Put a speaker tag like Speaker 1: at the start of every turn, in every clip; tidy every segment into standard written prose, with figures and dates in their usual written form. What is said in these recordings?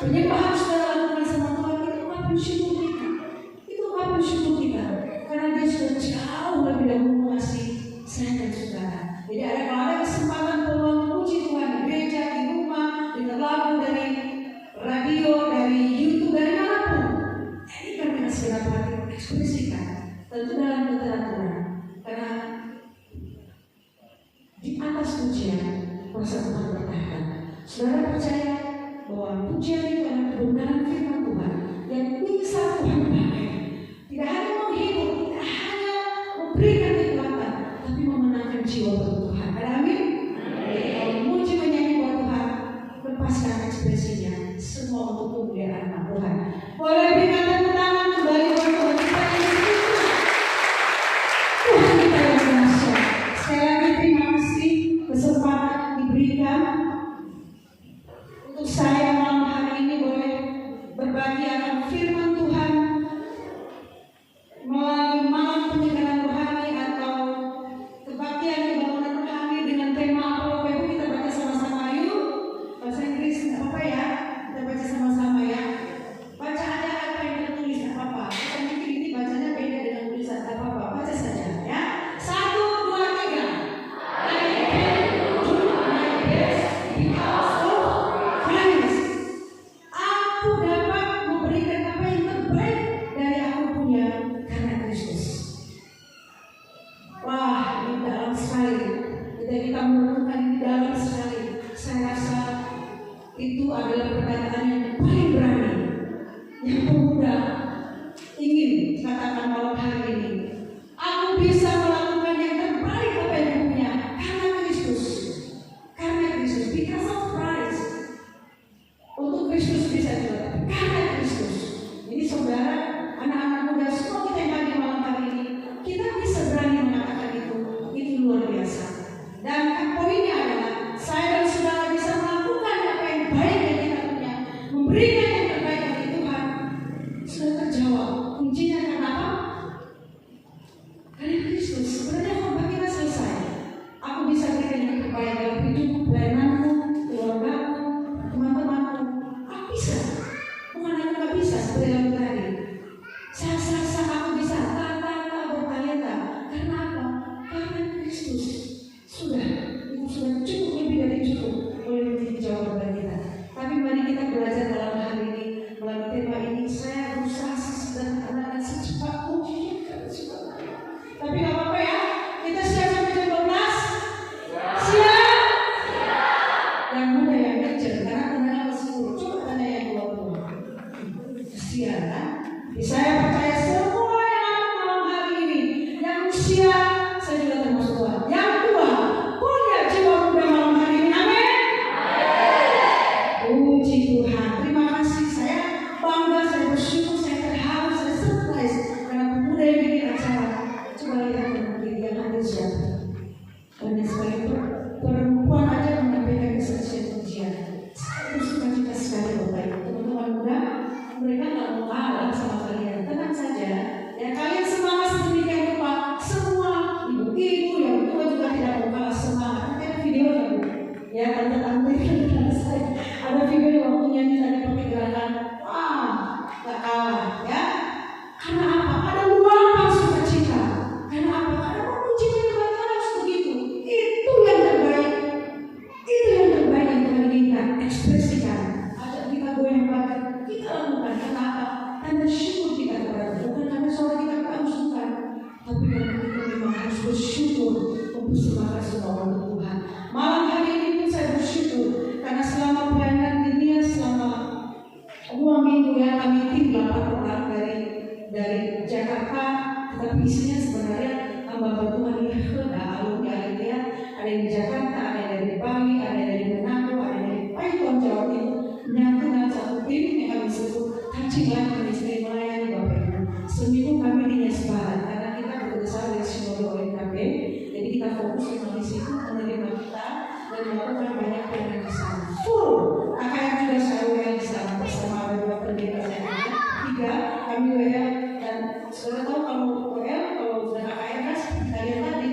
Speaker 1: Penyembahan saudara lakukan sama Tuhan itu ungkapan syukur kita. Itu ungkapan syukur kita. Karena dia sudah jauh lebih dahulu mengasihi saya dan saudara. Jadi kalau ada kesempatan peluang memuji Tuhan di gereja, di rumah, dengan lagu dari radio, dari YouTube, dari manapun, ini kan kita segera ekspresikan. Tentu dalam keteraturan. Karena di atas pujian kuasa Tuhan bertahan. Saudara percaya bahwa pujian itu adalah kebenaran firman Tuhan yang bisa Tuhan pakai. Tidak hanya menghibur, tidak hanya memberikan kekuatan, tapi memenangkan jiwa bagi Tuhan. Ada amin? Kalau memuji menyanyi buat Tuhan, lepaskan ekspresinya. Semua untuk kemuliaan nama Tuhan. Boleh berikan tepuk tangan kembali buat Tuhan kita yang sempurna. Tuhan kita yang dahsyat. Sekali lagi terima kasih kesempatan diberikan untuk saya malam hari ini boleh berbagi akan firman Tuhan melalui malam penyegaran rohani atau kebaktian kebangunan rohani dengan tema apa Bapak Ibu kita baca sama-sama yuk. Bahasa Inggris tidak apa-apa ya, kita baca sama-sama ya. Baca aja apa yang tertulis tidak apa-apa. Kita mungkin ini bacanya beda dengan tulisan tidak apa-apa, baca saja ya. 1, 2, 3. Aku dapat memberikan apa yang terbaik dari aku punya karena Kristus. Wah, ini dalam sekali. Ketika kita merenungkan ini dalam sekali, saya rasa itu adalah perkataan yang paling berani, yang pemuda ingin katakan malam hari ini. Aku bisa melakukan yang terbaik apa yang aku punya karena Kristus. Karena Kristus, because of Christ. Untuk Kristus bisa juga, karena Kristus. Jadi saudara, anak-anak muda semua kita yang hadir malam hari ini, kita bisa berani mengatakan itu luar biasa. Dan poinnya adalah saya dan saudara bisa melakukan apa yang baik yang kita punya, memberikan yang terbaik bagi Tuhan. Sudah terjawab. Kuncinya karena apa? Karena Kristus. Sebenarnya khotbah kita selesai. Aku bisa berikan yang terbaik dalam hidupku, pelayananku, keluargaku, teman-temanku. Aku bisa. Bukan aku nggak bisa seperti yang tadi. Saya rasa aku bisa bertalenta. Karena apa? Karena Kristus. Sudah, itu sudah cukup, lebih dari cukup. Boleh menjadi jawaban kita. Tapi mari kita belajar dalam hari ini melalui tema ini. Saya berusaha sesederhana dan secepat mungkin. Tapi nggak apa-apa ya. Kita siap sampai jam 12. Siap. Yang muda yang kecil karena tenaga masih dulu. Coba tanya yang tua. Kesian kan? Saya percaya semua yang ada malam hari ini, yang usia saya juga termasuk tua, yang tua punya jiwa muda malam hari ini. Amin. Puji Tuhan. Terima kasih. Saya bangga, saya bersyukur, saya terharu, saya surprise karena pemuda yang bikin acara. Coba lihat yang hadir siapa. Dan sebagai perempuan aja menyampaikan kesaksian pujian. Saya bersuka cita sekali Bapak Ibu. Teman-teman muda, mereka nggak mau kalah sama kalian. Tenang saja. Ya kalian semangat sedemikian rupa. Semua ibu-ibu yang tua juga tidak mau kalah semangat. Nanti ada videonya Bu. Ya tante-tante saya ada video yang waktu nyanyi tadi pakai gerakan. Wah, nggak kalah ya. Karena apa? Ada luapan sukacita. Karena apa? Karena memuji Tuhan harus begitu. Itu yang terbaik. Itu yang terbaik yang Tuhan inginkan. Ekspresikan. Ajak kita goyang badan. Kita lakukan. Karena apa? Karena syukur kita kepada Tuhan. Bukan karena suara kita keangsukan. Tapi karena kita memang harus bersyukur. Mempersembahkan semua untuk Tuhan. Malam hari ini pun saya bersyukur. Karena selama pelayanan dunia, selama 2 minggu ya kami tim 8 orang dari Jakarta. Tetapi isinya sebenarnya hamba Tuhan ini alumni Alenia, ada yang di Jakarta, ada yang dari Bali, ada yang dari Manado, ada yang dari Paiton Jawa Timur, menyatu dalam satu tim yang kami sebut Kacilan Ministry Melayani Bapak Ibu. Seminggu kami di Nesbaran karena kita bekerjasama dengan Sinode ONKB, jadi kita fokus di situ menerima kita dan melakukan banyak pelayanan di sana. Full, AKM juga saya WL di sana bersama beberapa pendeta saya. 3 kami WL dan saudara tahu kalau WL kalau sudah AKM kan kalian tadi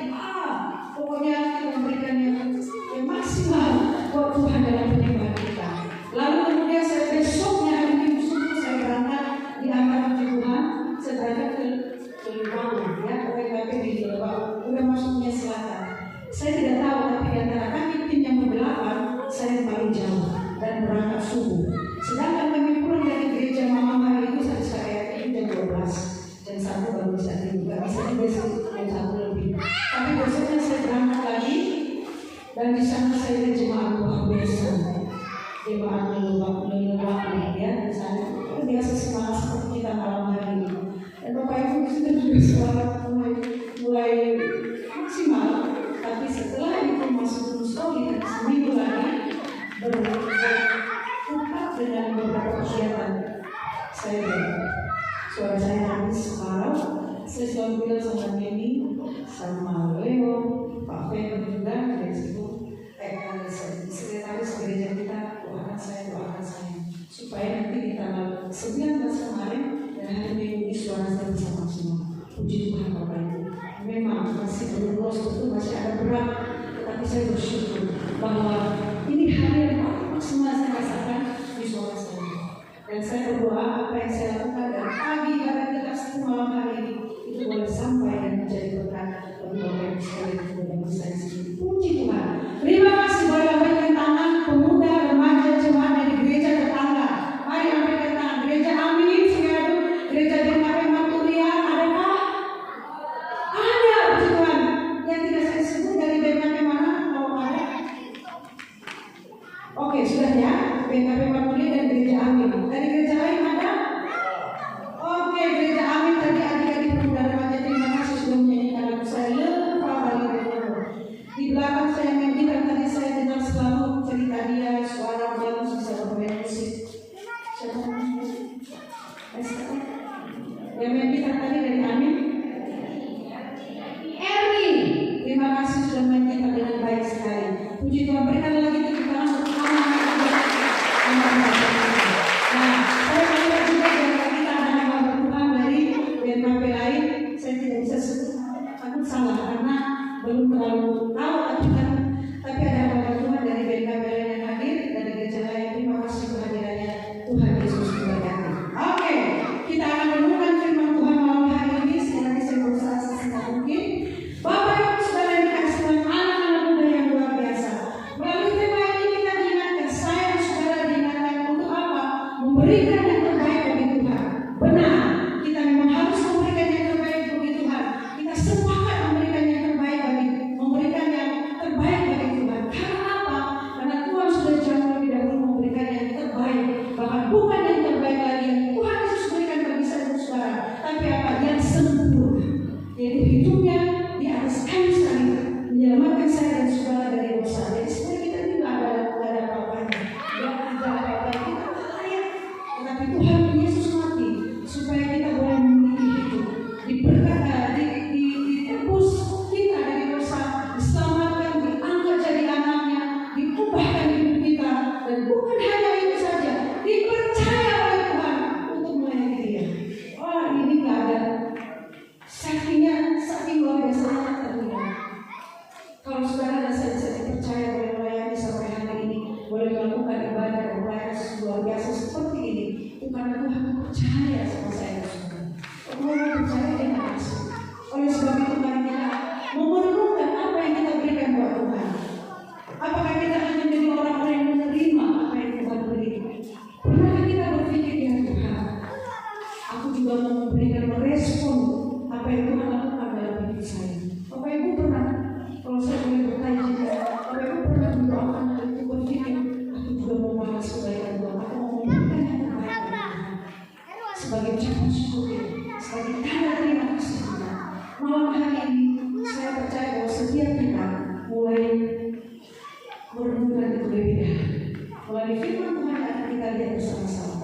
Speaker 1: pokoknya kita memberikan yang maksimal buat Tuhan dalam penyembahan kita. Lalu kemudian saya besoknya kegiatan saya, suara saya habis separuh. Saya selalu bilang sama Neni, sama Leo, Pak Fero juga dari situ, sekretaris gereja kita, doakan saya, supaya nanti di tanggal 19 kemarin dan hari Minggu ini suara saya bisa maksimal. Puji Tuhan Bapak Ibu. Memang masih belum itu masih ada berat, tetapi saya bersyukur bahwa ini hari yang paling maksimal saya rasakan di suara saya. Dan saya berdoa apa yang saya lakukan dari pagi hingga kita sampai malam hari ini itu boleh sampai dan menjadi berkat bagi Bapak Ibu sekalian dan bagi saya sendiri. Puji Tuhan. Terima kasih, boleh lambaikan tangan pemuda, remaja, jemaat dari gereja tetangga. Mari lambaikan tangan. Gereja Amin, Singadu, gereja DKP Maturia, adakah? Ada, puji Tuhan. Yang tidak saya sebut dari DKP mana? Kalau ada? Oke, sudah ya. DKP Maturia dan gereja Amin. Dari gereja lain ada? Oke, gereja Amin tadi adik-adik pemuda remaja, terima kasih sudah menyanyikan lagu saya Lepa Bali Dulu. Di belakang saya menyanyikan tadi saya dengar selalu cerita dia, suara bagus bisa bermain musik. Siapa namanya? Yang menyanyikan tadi dari Amin? Eri, terima kasih sudah menyanyikan dengan baik sekali. Puji Tuhan, berikan lagi tepuk tangan untuk Nah, saya melihat juga bahwa kita ada hamba Tuhan dari BNKP lain. Saya tidak bisa sebut, takut salah karena belum terlalu tahu tapi ada hamba Tuhan dari BNKP lain yang hadir dari gereja lain. Terima kasih kehadirannya Tuhan Yesus memberkati. Oke, kita akan menemukan firman Tuhan malam hari ini. Sekali saya berusaha sesingkat mungkin. Bapak Ibu Saudara yang dikasihi Tuhan, anak-anak muda yang luar biasa. Melalui tema ini kita diingatkan, saya dan saudara diingatkan untuk apa? Memberikan yang terbaik bagi Tuhan. Benar, kita memang harus memberikan yang terbaik bagi Tuhan. Kita sepakat memberikan yang terbaik bagi Tuhan. Karena apa? Karena Tuhan sudah jauh lebih dahulu memberikan yang terbaik. Bahkan bukan yang terbaik lagi yang Tuhan Yesus berikan bagi saya dan saudara, tapi apa? Yang sempurna. Yaitu hidupnya di atas kayu salib menyelamatkan saya dan saudara dari dosa. Jadi sebenarnya kita tidak ada apa-apanya, tidak ada apa-apa, kita tak layak. Tetapi Tuhan Yesus mati supaya kita boleh memiliki hidup, ditebus kita dari dosa, diselamatkan, diangkat jadi anaknya, diubahkan hidup kita, dan bukan hanya itu saja, dipercaya oleh Tuhan untuk melayani Dia. Oh, ini nggak ada saking luar biasanya terlihat. Kalau saudara dan saya bisa dipercaya boleh melayani sampai hari ini, boleh melakukan ibadah dan pelayanan luar biasa seperti ini, itu karena Tuhan percaya sama saya dan saudara. Tuhan percaya dengan langsung. Oleh sebab itu mari kita memerlukan apa yang kita berikan buat Tuhan. Apakah kita hanya menjadi orang-orang yang menerima apa yang Tuhan berikan? Pernahkah kita berpikir ya Tuhan, aku juga mau memberikan merespon apa yang Tuhan lakukan dalam hidup saya. Bapak Ibu pernah, kalau saya boleh bertanya juga, Bapak Ibu pernah mendoakan dan berpikir, aku juga mau balas kebaikan Tuhan, aku mau memberikan yang terbaik bagi Tuhan. Sebagai ucapan syukur, sebagai tanda terima kasih Tuhan. Malam hari ini saya percaya bahwa setiap kita mulai merenungkan itu lebih dalam. Melalui firman Tuhan akan kita lihat bersama-sama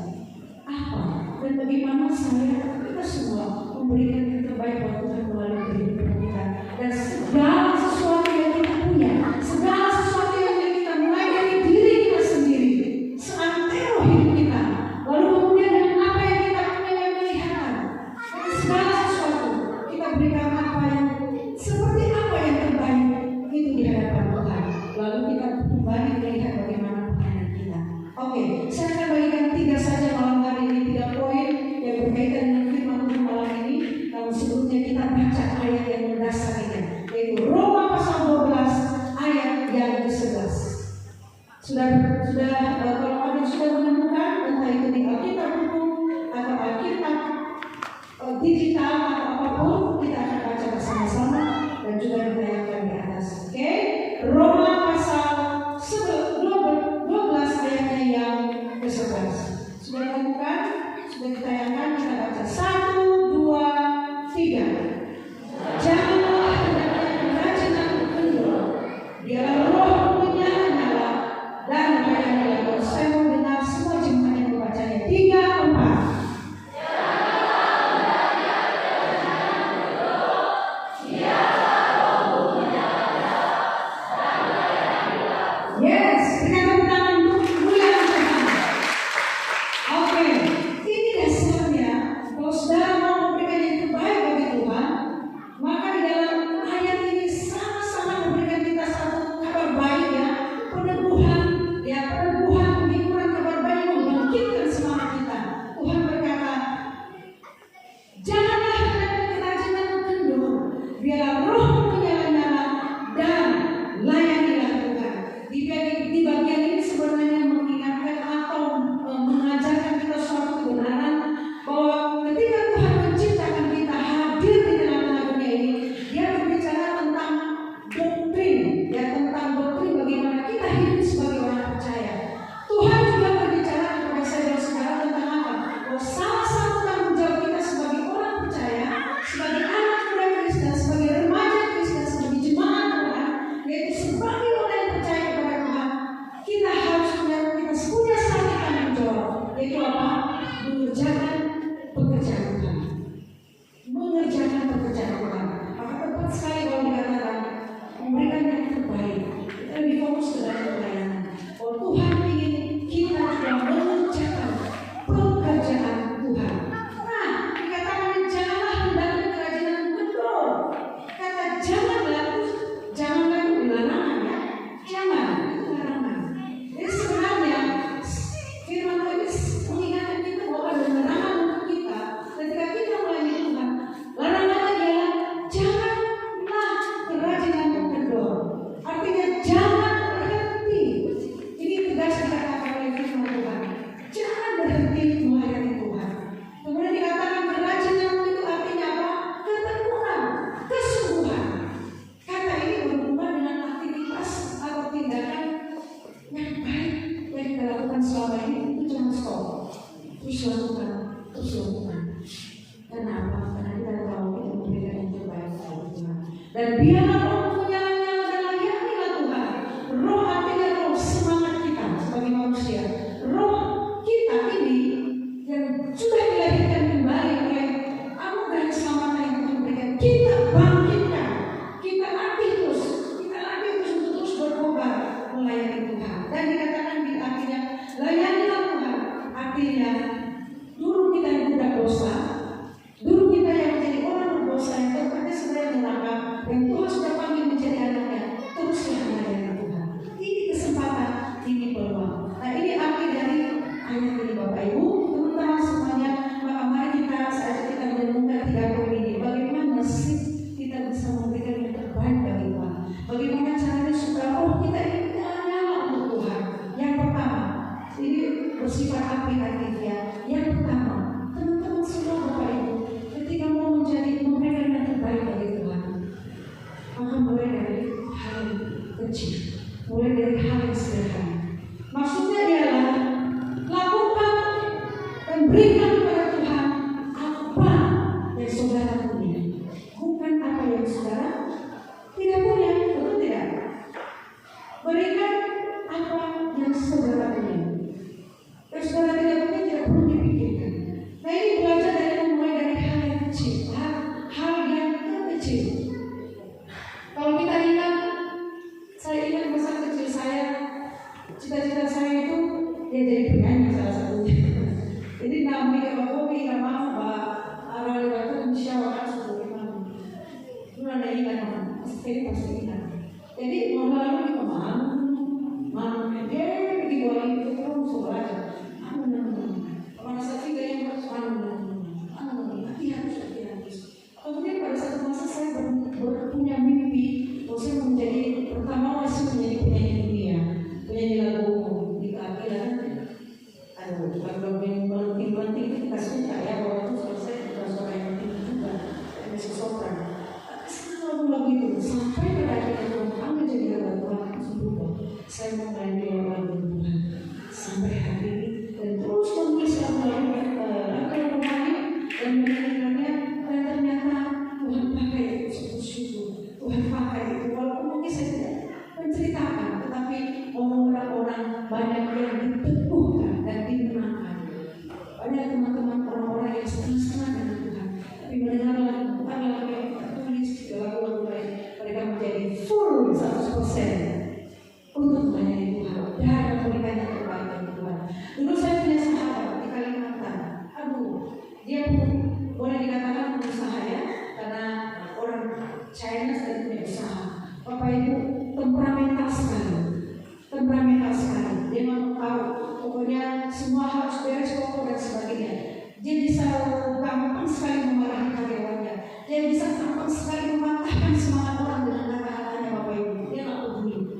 Speaker 1: apa dan bagaimana kita semua memberikan yang terbaik buat Tuhan melalui kehidupan kita. Dan segala sesuatu yang kita punya, segala sesuatu yang kita mulai dari diri kita sendiri, seantero hidup kita, lalu kemudian dengan apa yang kita punya yang kelihatan, dan segala sesuatu kita berikan apa yang seperti apa yang terbaik itu di hadapan Tuhan. Lalu kita kembali melihat bagaimana pelayanan kita. Oke, saya akan bagikan 3 saja malam hari ini, 3 poin yang berkaitan dengan firman Tuhan malam ini. Namun sebelumnya kita baca ayat yang mendasarinya, yaitu Roma pasal 12 ayat yang ke-11. Sudah kalau ada sudah menemukan, entah itu di Alkitab buku atau Alkitab digital atau apapun, kita akan baca bersama-sama dan juga ditayangkan di atas. Oke? Roma pasal 12 ayatnya yang ke-11. Sudah ditemukan? Sudah ditayangkan, kita baca 1, 2, 3. Janganlah kerajinan kendor, biarlah roh menyala dan bayanlah. Kalau saya mau dengar semua jemaat yang membacanya. 3, mengerjakan pekerjaan Tuhan. Mengerjakan pekerjaan Tuhan. Maka tepat sekali kalau dikatakan memberikan yang terbaik. Kita lebih fokus ke dalam pelayanan. Kalau Tuhan ingin kita juga mengerjakan pekerjaan Tuhan. Nah, dikatakan janganlah hendaknya kerajinan kendor. Kata janganlah itu dilarang ya. Jangan, itu larangan. Jadi sebenarnya firman Tuhan mengingatkan kita bahwa ada larangan untuk kita ketika kita melayani Tuhan. Larangan adalah janganlah kerajinan kendor. Artinya jangan berhenti. Ini tegas dikatakan oleh firman Tuhan. Jangan berhenti melayani Tuhan. Kemudian dikatakan kerajinan itu artinya apa? Ketekunan, kesungguhan. Kata ini berhubungan dengan aktivitas atau tindakan yang baik yang kita lakukan selama ini. Itu jangan stop. Terus lakukan. Kenapa? Karena kita tahu kita memberikan yang terbaik kepada Tuhan. Dan biarlah roh menyala-nyala dan layanilah Tuhan. Roh artinya roh semangat kita sebagai manusia. Roh kita ini yang sudah dilahirkan kembali oleh anugerah keselamatan yang Tuhan berikan. Kita bangkitkan. Kita latih terus untuk terus berkobar melayani Tuhan. Dan dikatakan di akhirnya layanilah Tuhan. Artinya dulu kita yang budak dosa, dulu kita yang menjadi orang berdosa yang tempatnya sebenarnya neraka, yang Tuhan sudah panggil menjadi anaknya, teruslah melayani Tuhan. Ini kesempatan, ini peluang. Nah, ini arti dari ayat ini Bapak Ibu, teman-teman semuanya. Maka mari kita saat kita merenungkan 3 poin ini, bagaimana sih kita bisa memberikan yang terbaik bagi Tuhan. Bagaimana caranya supaya kita ini nyala untuk Tuhan. Yang pertama, ini bersifat aplikatif ya. Yang pertama, teman-teman semua Bapak Ibu, ketika mau memberikan yang terbaik bagi Tuhan, maka mulai dari hal yang kecil, mulai dari hal yang sederhana. Maksudnya adalah lakukan dan berikan kepada Tuhan apa yang saudara punya, bukan apa yang saudara tidak punya, betul tidak? Berikan apa yang saudara punya. Yang saudara tidak punya tidak perlu dipikirkan. Nah, ini belajar dari mulai dari hal yang kecil, hal yang kecil. Kalau kita ingat, saya ingat masa kecil saya, cita-cita saya itu ya jadi penyanyi salah satunya. Jadi namanya kalau kopi nggak mau Mbak Arali itu musyawarah sebagai mana? Itu ada ingat pasti ingat. Jadi lalu di mana dia di bawah itu terus belajar. Merasa tidak yang harus hati-hati. Kemudian pada satu masa saya punya mimpi, saya menjadi pertama masih menjadi penyanyi dunia, penyanyi lagu di keadilan. Lagu yang penting itu kasih saya bahwa itu selesai bukan suara yang penting juga, masih sopran. Lagu itu sampai pada akhirnya Tuhan menjadi lagu Tuhan berubah. Saya menyanyi lagu Tuhan sampai hari ini dan terus menulis lagu-lagu dan menyanyikannya, dan ternyata Tuhan pakai itu syukur. Tuhan pakai itu walaupun mungkin saya tidak menceritakan, tetapi orang-orang banyak yang diteguhkan dan dimenangkan. Banyak teman-teman orang-orang yang setengah-setengah dengan Tuhan, tapi mendengar lagu bukan lagu yang tertulis lagu-lagu lain, mereka menjadi full 100% untuk melayani Tuhan dan memberikan yang terbaik bagi Tuhan. Dulu saya punya sahabat di Kalimantan. Dia pun boleh dikatakan pengusaha ya, karena orang China sedang punya usaha. Bapak Ibu temperamental sekali. Dia mau tahu, pokoknya semua harus beres pokok dan sebagainya. Dia bisa gampang sekali memarahi karyawannya. Dia bisa gampang sekali mematahkan semangat orang dengan kata-katanya Bapak Ibu. Dia nggak peduli.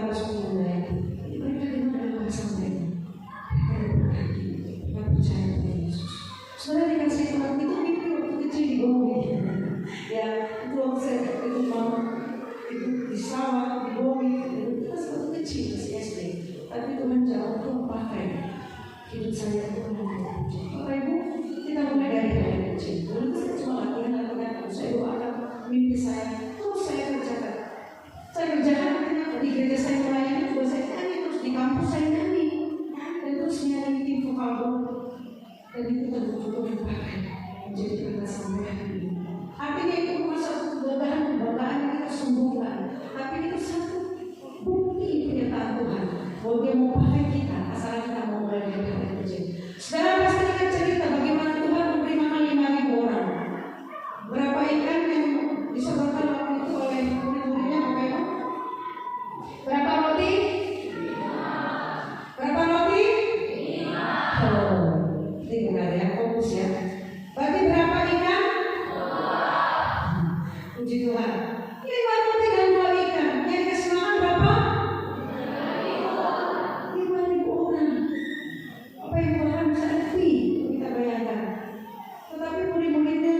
Speaker 1: harus menilai mereka di mana sampainya. Mereka percaya pada Yesus. Saudara dikasih Tuhan itu mimpi waktu kecil di bumi. Ya, itu waktu saya itu mama itu di sawah di bumi itu pas waktu kecil masih SD. Tapi Tuhan jauh Tuhan pakai hidup saya Tuhan memuji. Bapak Ibu, kita mulai dari hal kecil. Dulu saya cuma latihan, saya doakan mimpi saya, terus saya kerjakan. Saya kerjakan di gereja saya melayani juga saya nyanyi, terus di kampus saya nyanyi, dan terus nyanyi di vokal group. Dan itu betul-betul dipakai menjadi berkat sampai hari ini. Artinya itu bukan satu kebanggaan yang kita sembunyikan, tapi itu satu bukti pernyataan Tuhan bahwa Dia mau pakai kita asal kita mau mulai dari hal yang kecil. Saudara pasti ingat cerita bagaimana Tuhan memberi makan 5.000 orang. Berapa ikan yang disebarkan waktu itu oleh murid-muridnya Bapak Ibu? Berapa roti? Berapa roti? 5. Oh, ini benar ya, fokus ya. Berarti berapa ikan? 2. Puji Tuhan. 5 roti dan 2 ikan. Yang dikasih makan berapa? 5.000 orang. Apa yang Tuhan bisa lebih kita bayangkan. Tetapi murid-muridnya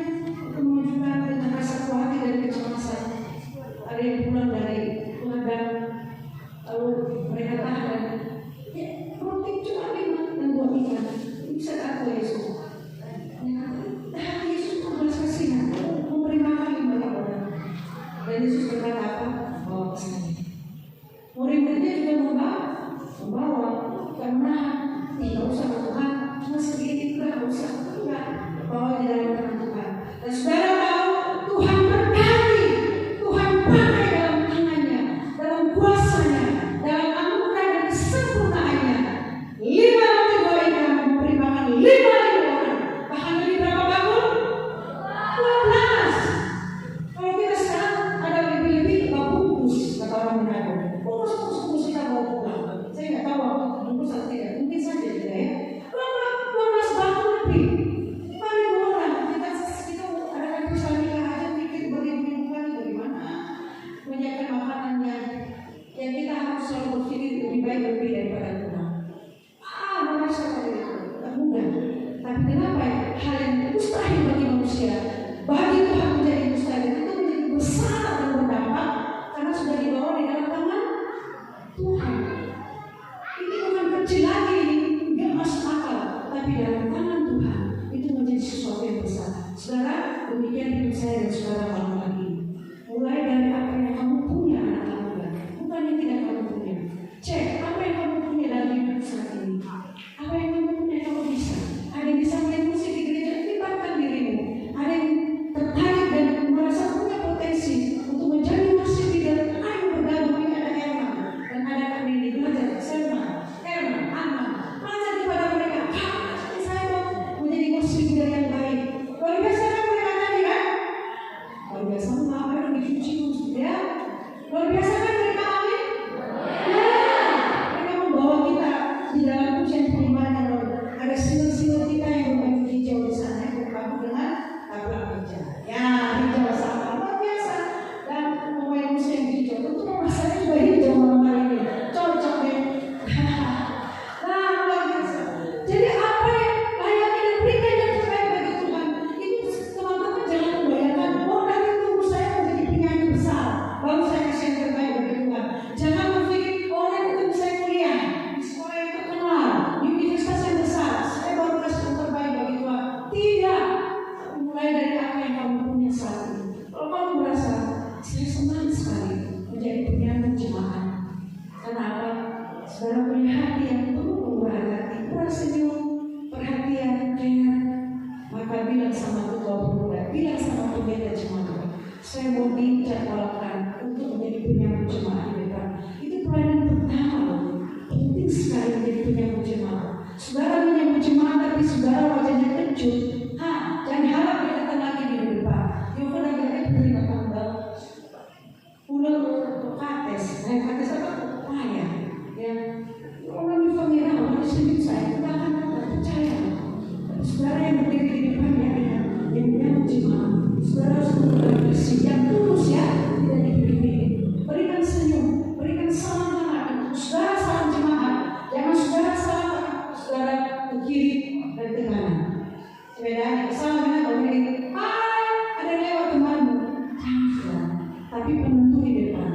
Speaker 1: menunjukkan dengan rasa khawatir dan kecemasan. Ada yang pulang dari ladang, lalu mereka tahan. Ya, roti cuma 5 dan 2 ikan. Bisa apa Yesus? Yesus membalas kasihan, memberi makan 5.000 orang. Dan Yesus berkata apa? Bawa ke sana. Murid-muridnya juga membawa dan menahan. Tidak usah Tuhan, cuma sedikit juga usah. Enggak, bawa di dalam tangan Tuhan. Dan saudara tahu Tuhan berkati, Tuhan pakai dalam tangannya, dalam kuasanya, dalam anugerah dan kesempurnaannya. 5 roti 2 ikan memberi makan 5.000 orang. Bahkan lebih berapa bangun? 12. Kalau kita sekarang ada lebih-lebih nggak bungkus, kata orang Manado. Bungkus kita bawa pulang. Saya nggak tahu waktu bungkus atau tidak. Mungkin saja tidak ya. 12 bangun lebih. 5.000 orang. Kita ada perusahaan nikah aja mikir beribu-ribu kali bagaimana menyiapkan makanan yang kita harus selalu berpikir lebih baik lebih daripada Tuhan. Merasa itu tak mudah. Tapi kenapa ya? Hal yang mustahil bagi manusia, bagi Tuhan menjadi mustahil itu menjadi besar dan berdampak karena sudah dibawa di dalam tangan Tuhan. Ini bukan kecil lagi, nggak masuk akal, tapi dalam tangan Tuhan itu menjadi sesuatu yang besar. Saudara, demikian hidup saya dan saudara malam hari ini. Mulai dari apa yang kamu punya anak muda, bukan yang tidak kamu punya. Cek apa yang kamu punya dalam hidup saat ini. Apa yang kamu punya kamu bisa. Ada yang bisa main musik di gereja, libatkan dirimu. Ada yang tertarik dan merasa punya potensi untuk menjadi musik di dalam. Ayo bergabung. Ini ada Herman dan ada kami di belajar Selma, Herman, Anna. Belajar kepada mereka. Saya mau menjadi musik yang baik. Luar biasa kan mereka tadi kan? Luar biasa apa yang dicuci ya? Luar biasa kan mereka amin? Ya. Mereka membawa kita di dalam pujian penyembahan. Ada single-single kita yang berbaju hijau di sana yang berpadu dengan tabrak meja. Ya, hijau sama luar biasa. Dan pemain musik yang hijau tentu masanya juga hijau malam hari ini. Cocok deh. Nah, luar biasa. Jadi apa yang layani dan berikan yang terbaik bagi Tuhan itu teman-teman jangan membayangkan nanti tunggu saya menjadi penyanyi besar baru saya kasih yang terbaik bagi Tuhan. Jangan berpikir nanti tunggu saya kuliah di sekolah yang terkenal di universitas yang besar saya baru kasih yang terbaik bagi Tuhan. Tidak. Mulai dari apa yang kamu punya saat ini. Kalau kamu merasa saya senang sekali menjadi penyanyi jemaat. Kenapa? Saudara punya hati yang penuh kemurahan hati, murah senyum, perhatian, care. Maka bilang sama ketua pemuda, bilang sama pendeta jemaat, saya mau dijadwalkan untuk menjadi penyanyi jemaat di depan. Itu pelayanan pertama loh. Penting sekali menjadi penyanyi jemaat. Saudara menyanyi jemaat tapi saudara wajahnya kecut. Jangan harap dia datang lagi di depan. Dia kan agaknya terima tanggal. Pulang kates, kates apa? Payah. Ya, orang di familia, orang di sini saya tidak akan percaya. Saudara yang berdiri di depannya yang menyanyi jemaat. Saudara harus bersih yang tulus ya, tidak dipilih. Berikan senyum, berikan salam hangat. tapi penentu di depan.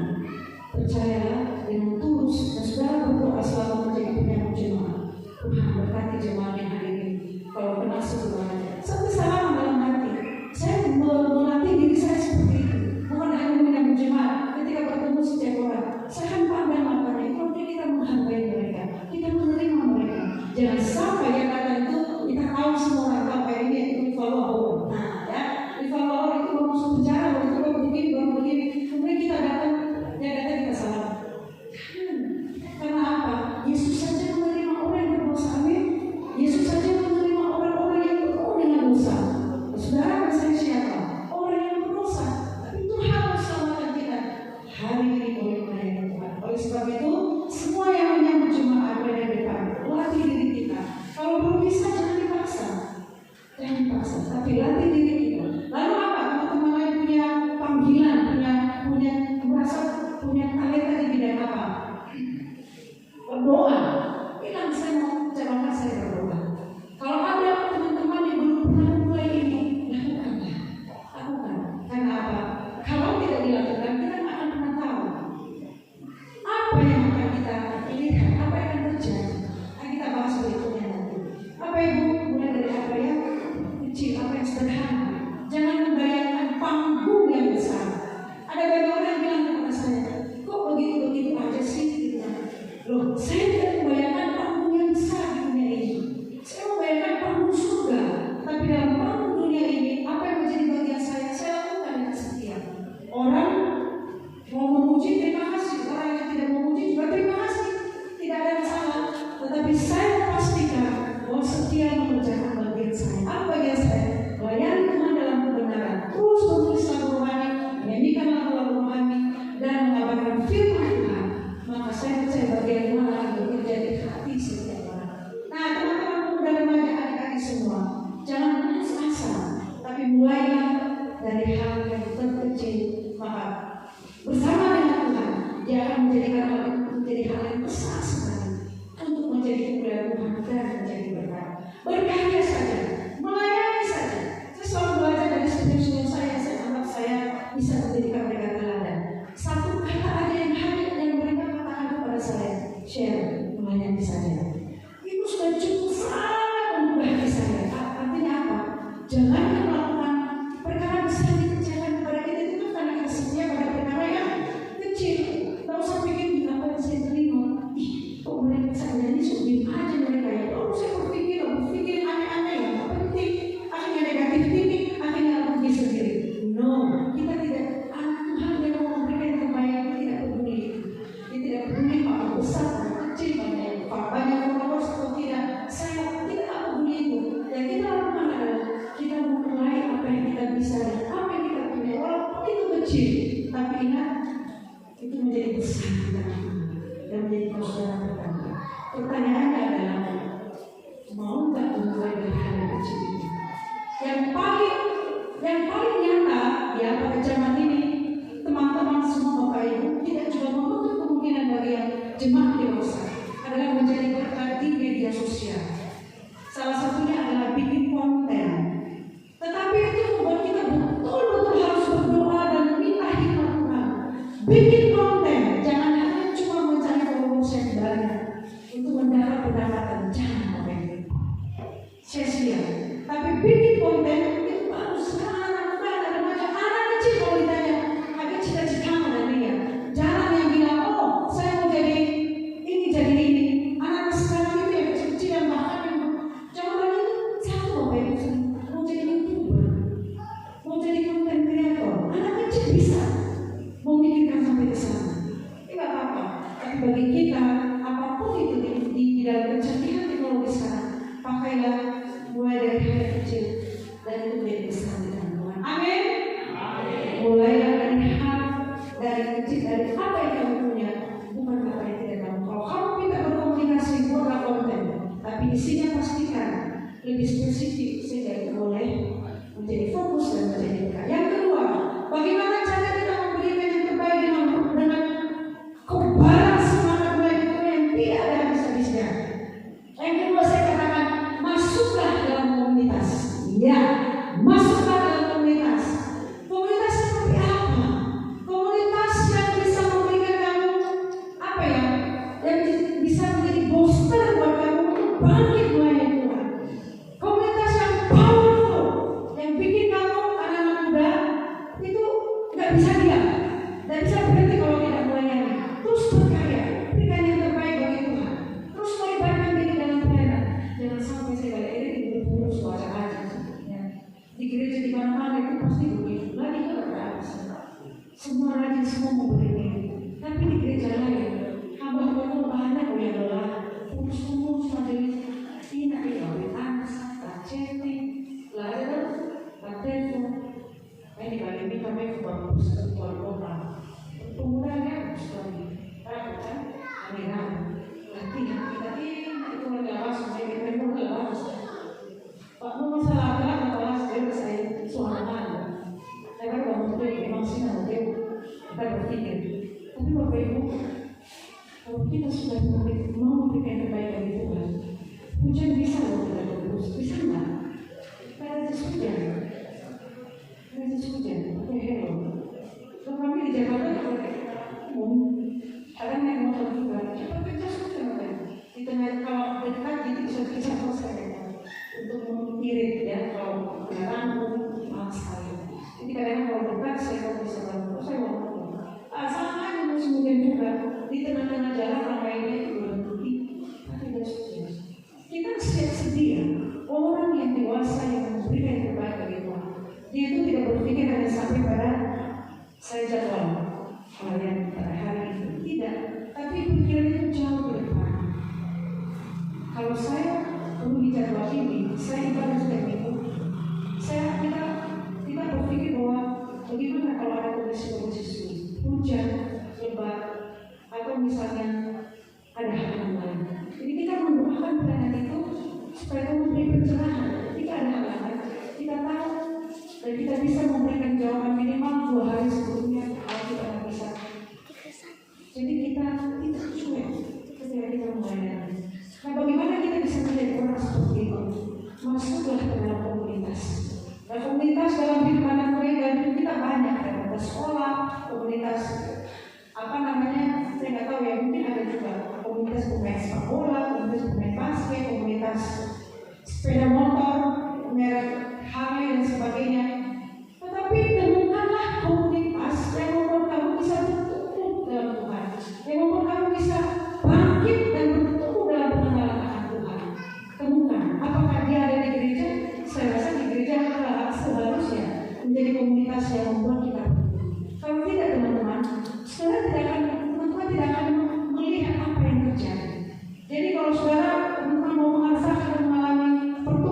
Speaker 1: Percayalah dengan tulus dan saudara berdoa selalu menjadi penyambut jemaat. Tuhan berkati jemaat yang hari ini. Kalau kenal sebenarnya, satu salam dalam hati. Saya melatih diri saya seperti itu. Bukan hanya menyambut jemaat. Ketika bertemu setiap orang, saya akan pandang matanya. Kalau kita menghargai mereka, kita menerima mereka. Jangan sampai yang kata itu kita tahu semua orang tahu kayak ini itu follow. Nah, ya, follow itu baru masuk bicara, baru begini. Kemudian kita datang, dia datang kita salam. Karena apa? Yesus saja menerima orang yang berdosa. Amin. Yesus saja menerima orang-orang yang penuh dengan dosa. Saudara, saya siapa? Orang yang berdosa. Tapi Tuhan harus selamatkan kita. Hari ini boleh melayani Tuhan. Oleh sebab itu, semua yang menyambut jemaat berada di depan. Latih diri kita. Kalau belum bisa, jangan dipaksa. Jangan dipaksa, tapi latih diri kita. Lalu apa? Teman-teman lain punya panggilan, punya merasa punya talenta di bidang apa? Berdoa. Bilang saya mau coba saya berdoa. Kalau ada teman-teman yang belum pernah mulai ini, lakukan. Karena apa? Kalau tidak dilakukan, kita nggak akan pernah tahu apa yang akan kita lihat, apa yang akan terjadi. Akan kita bahas berikutnya nanti. Apa Ibu? Mulai dari apa yang kecil, apa yang sederhana. Jangan membayangkan panggung yang besar. Ada banyak orang yang bilang kepada saya, kok begitu-begitu aja sih? Gitu. Loh, saya tidak membayangkan panggung yang besar di dunia ini. Saya membayangkan panggung surga. Tapi dalam panggung dunia ini, apa yang menjadi bagian saya lakukan dengan setia. Orang mau memuji, terima kasih. Orang yang tidak memuji juga terima kasih. Tidak ada masalah. Tetapi saya pastikan bahwa setia mengerjakan bagian saya. Apa bagian saya? Melayani Tuhan dalam kebenaran. Terus menulis lagu rohani, menyanyikan lagu-lagu rohani, dan mengabarkan firman Tuhan. Maka saya percaya bagian Tuhan akan bekerja di hati setiap orang. Nah, teman-teman muda remaja adik-adik semua, jangan putus asa, tapi mulailah dari hal yang terkecil. Maka bersama dengan Tuhan, dia akan menjadikan hal itu menjadi hal yang besar sekali untuk menjadi kemuliaan Tuhan dan menjadi berkat. Berkarya saja, melayani saja. Saya selalu belajar dari senior saya anggap saya bisa menjadikan mereka teladan. Satu kata aja yang hadir yang mereka katakan kepada saya, share, melayani saja. Itu sudah cukup sangat memudahkan saya. Artinya apa? Jangan melakukan perkara besar dikerjakan kepada kita itu karena kita setia pada perkara yang kecil. Tidak usah pikir apa yang saya terima. Kok mereka saya ini sudah aja mereka ya. Lalu saya berpikir aneh-aneh yang penting. Akhirnya negatif thinking, akhirnya rugi sendiri. No, kita tidak. Anak Tuhan yang mau memberikan yang terbaik, dia tidak peduli. Dia tidak peduli apa besar atau kecil, banyak followers atau tidak. Saya tidak peduli itu. Yang kita lakukan adalah kita memulai apa yang kita bisa, apa yang kita punya, walaupun itu kecil, tapi ingat itu menjadi besar dan menjadi persaudaraan bertambah. Pertanyaannya adalah, mau nggak memulai dari hal yang kecil ini? Yang paling nyata ya pada zaman ini, teman-teman semua Bapak Ibu tidak juga menutup kemungkinan bagi yang jemaat dewasa adalah menjadi berkat di media sosial. Salah satunya adalah bikin konten. Tetapi itu membuat kita betul-betul harus berdoa dan minta hikmat Tuhan. Bikin konten, jangan hanya cuma mencari followers yang banyak untuk mendapat pendapatan, jangan Bapak Ibu. Sia-sia. Tapi bikin konten itu baru sekarang anak kecil kalau ditanya ada cita-cita mana dia. Jangan yang bilang, oh saya mau jadi ini. Anak sekarang itu yang kecil yang bahkan yang jangan itu satu Bapak Ibu mau jadi YouTuber, mau jadi content creator. Anak kecil bisa memikirkan sampai ke sana. Ini nggak apa-apa. Tapi bagi kita apapun itu di dalam kecanggihan teknologi sekarang, pakailah mulai dari hal yang kecil. Dan bisa berhenti kalau tidak melayani. Terus berkarya, berikan yang terbaik bagi Tuhan. Terus melibatkan diri dalam pelayanan. Jangan sampai saya balik ini berburu suara aja. Ya. Di gereja di mana-mana itu pasti begitu. Lagi itu ada apa sih? Semua rajin, semua mau berdiri. Tapi di gereja lain, hamba-hamba itu banyak yang lelah. Urus-urus majelis ini, anak, chatting, lalu telepon. Ini kali ini kami bagus keluar kota. Penggunanya sekali, kan? Kamera, latihan kita ini itu lepas, saya mau lepas. Pak mau masalah apa? Lepas dari saya suara. Saya kan bangun dari memang sih nanti kita berpikir. Tapi Bapak Ibu, kalau kita sudah mau memberikan yang terbaik bagi Tuhan, hujan bisa loh kita terus, bisa nggak? Ada hujan. Kalau kami di Jakarta umum, kadang naik motor juga, cepat kerja sudah kan? Di tengah kalau dekat jadi bisa selesai untuk mengirit ya kalau kendaraan mahal sekali. Jadi kadang kalau dekat saya bisa bantu, saya mau. Sama aja musim hujan juga di tengah-tengah jalan ramainya itu berhenti, tapi tidak sudah. Kita siap sedia orang yang dewasa yang memberikan yang terbaik bagi Tuhan. Dia itu tidak berpikir hanya sampai pada saya jadwal yang pada hari itu, tidak. Tapi pikiran itu jauh ke depan. Kalau saya perlu jadwal ini, saya ibadah setiap minggu. Kita berpikir bahwa bagaimana kalau ada kondisi sulit, hujan, lebat, atau misalnya ada hal lain. Jadi kita mendoakan pelayanan itu supaya memberi pencerahan. Ketika ada halangan, kita tahu dan kita bisa memberikan jawaban minimal 2 hari sebelumnya kalau kita tidak bisa. Jadi kita cuek ketika kita melayani. Nah, bagaimana kita bisa menjadi orang seperti itu? Masuklah ke dalam komunitas. Dan komunitas dalam hidup anak muda kita banyak, komunitas sekolah, komunitas saya nggak tahu ya, mungkin ada juga komunitas pemain sepak bola, komunitas pemain basket, komunitas sepeda motor, merek Harley dan sebagainya. Tetapi temukanlah komunitas yang membuat kamu bisa bertumbuh dalam Tuhan, yang membuat kamu bisa bangkit dan bertumbuh dalam pengenalan akan Tuhan. Temukan, apakah dia ada di gereja? Saya rasa di gereja adalah seharusnya menjadi komunitas yang membuat kita bertumbuh. Kalau tidak teman-teman, saudara tidak akan melihat apa yang terjadi. Jadi kalau saudara mau merasakan mengalami pertumbuhan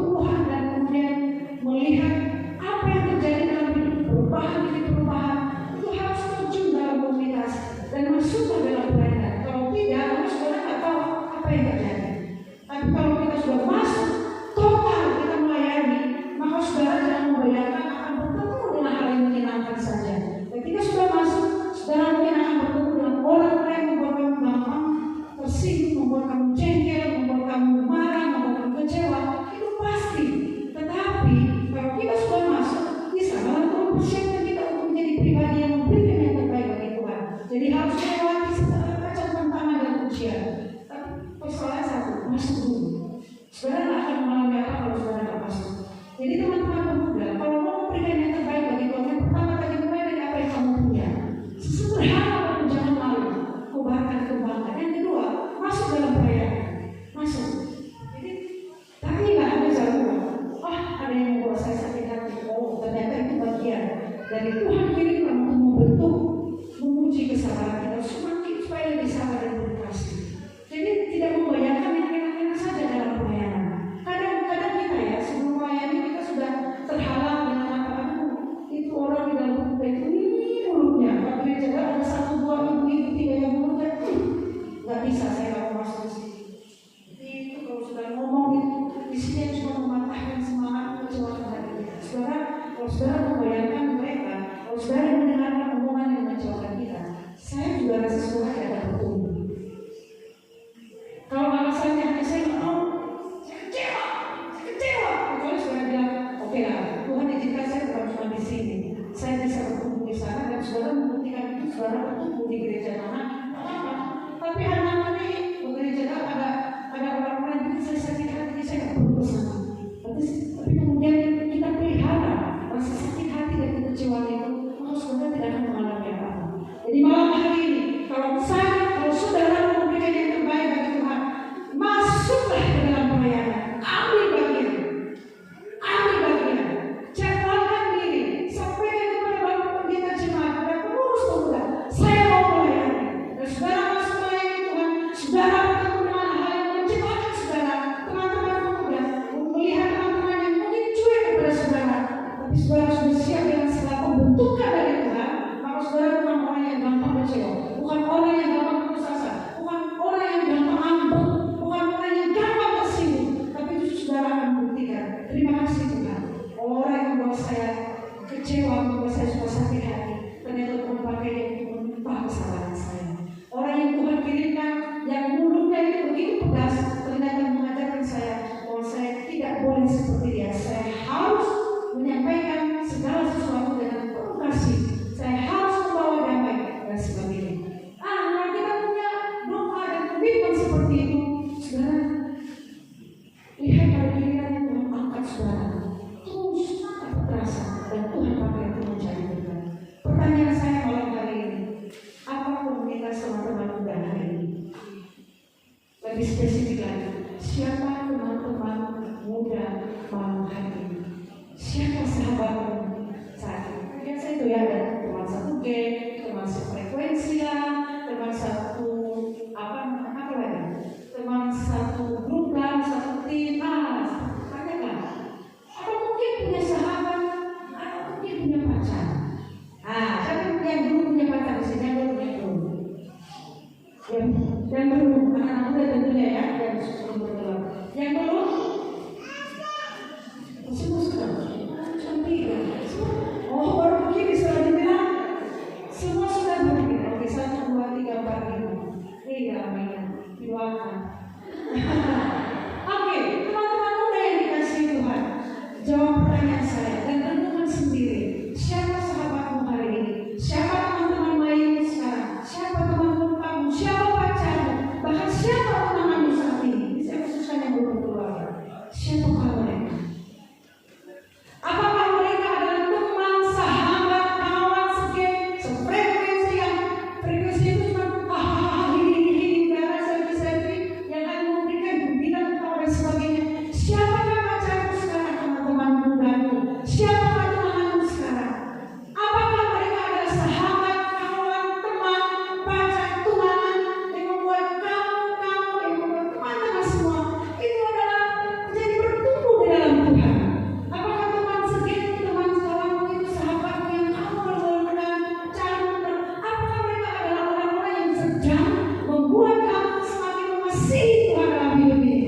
Speaker 1: spesifik lagi. Siapa teman-teman muda malam hari ini? Siapa sahabatmu saat ini? Biasa itu ya, ada teman satu geng, teman sefrekuensi lah, teman satu apa lagi? Teman satu grup lah, satu tim lah, banyak lah. Atau mungkin punya sahabat, atau mungkin punya pacar. Siapa yang belum punya pacar di sini? Yang belum punya belum? Yang belum, anak-anak muda tentunya ya, yang belum berkeluar. Yang belum? Semua sudah. Oh, baru begini setelah dibilang semua sudah begini. Oke, 1, 2, 3, 4, 5. Iya, didoakan. Oke, teman-teman muda yang dikasih Tuhan, jawab pertanyaan saya dan renungkan sendiri. Siapa sahabatmu hari ini? Siapa teman-teman lainmu sekarang? Siapa teman-teman kamu? Siapa pacarmu? Bahkan siapa tunanganmu saat ini? Saya khususkan yang belum berkeluarga. Siapa mereka? Apakah mereka adalah teman, sahabat, kawan, segeng, sefrekuensi yang frekuensi itu cuma ini karena selfie yang akan memberikan bimbingan dan sebagainya. Siapakah pacarmu sekarang, teman-teman mudamu? Siapakah tunanganmu sekarang? Apakah mereka adalah sahabat, kawan, teman, pacar, tunangan yang membuat kamu yang membuat teman-teman semua itu adalah menjadi bertumbuh di dalam Tuhan? Apakah teman segeng, teman sekawanmu itu sahabatmu yang kamu berkeluarga, pacarmu? Apakah mereka adalah orang-orang yang sedang membuat kamu semakin mengasihi Tuhan dalam hidup ini?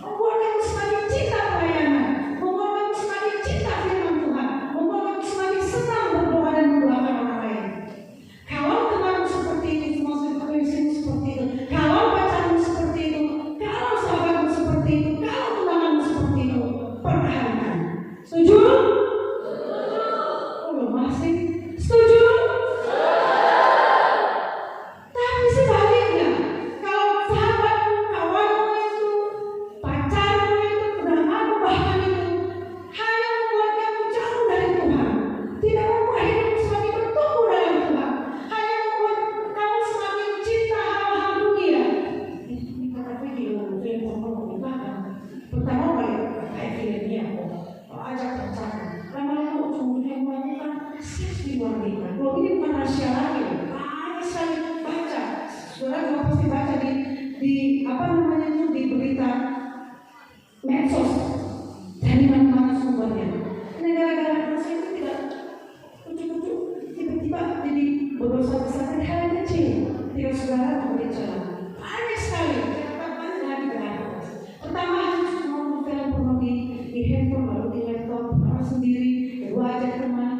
Speaker 1: Membuat kamu semakin cinta pelayanan, membuat kamu semakin cinta firman Tuhan, membuat kamu semakin senang berdoa dan mendoakan orang lain. Kalau temanmu seperti itu, maksud frekuensimu seperti itu, kalau pacarmu seperti itu, kalau sahabatmu seperti itu, kalau tunanganmu seperti itu, pertahankan. Setuju? Oh, masih setuju? Tapi sebaliknya, kalau sahabatmu, kawanmu itu, pacarmu itu, tunanganmu bahkan itu hanya membuat kamu jauh dari Tuhan, tidak membuat hidupmu semakin bertumbuh dalam Tuhan, hanya membuat kamu semakin cinta hal-hal dunia. Ini kata video ngomong bahkan pertama kali kayak filmnya ajak pacaran, lama-lama ujung-ujungnya melakukan seks di luar nikah. Kalau ini bukan rahasia lagi, banyak sekali baca. Saudara juga pasti baca di apa namanya itu di berita medsos dari mana-mana sumbernya. Negara-negara saya itu tidak ujuk-ujuk tiba-tiba jadi berdosa besar dari hal yang kecil. Tidak saudara berbicara banyak sekali. Banyak lagi berapa. Pertama harus ngomong film porno di handphone, lalu di laptop, orang sendiri, kedua ajak teman,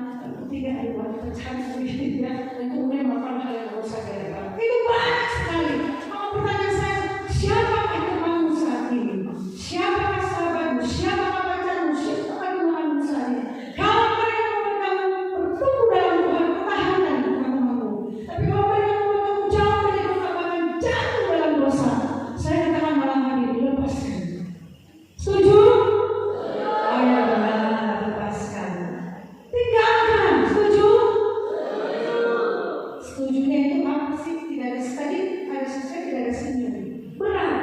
Speaker 1: ketiga ada wanita cantik ya, dan kemudian melakukan hal yang dosa gara-gara. Itu banyak sekali. Kalau pertanyaan saya, siapakah temanmu saat ini? Siapakah sahabatmu? Siapakah pacarmu? Siapakah tunanganmu saat ini? Kalau mereka membuat kamu bertumbuh dalam Tuhan, pertahankan teman-temanmu. Tapi kalau mereka membuat kamu jauh dari Tuhan, bahkan jatuh dalam dosa, saya katakan malam hari ini, lepaskan. Setuju? Oh ya benar, lepaskan. Tinggalkan. Setuju? Setujunya itu apa sih? Tidak ada tadi ada sesuatu, tidak ada senyum. Berat.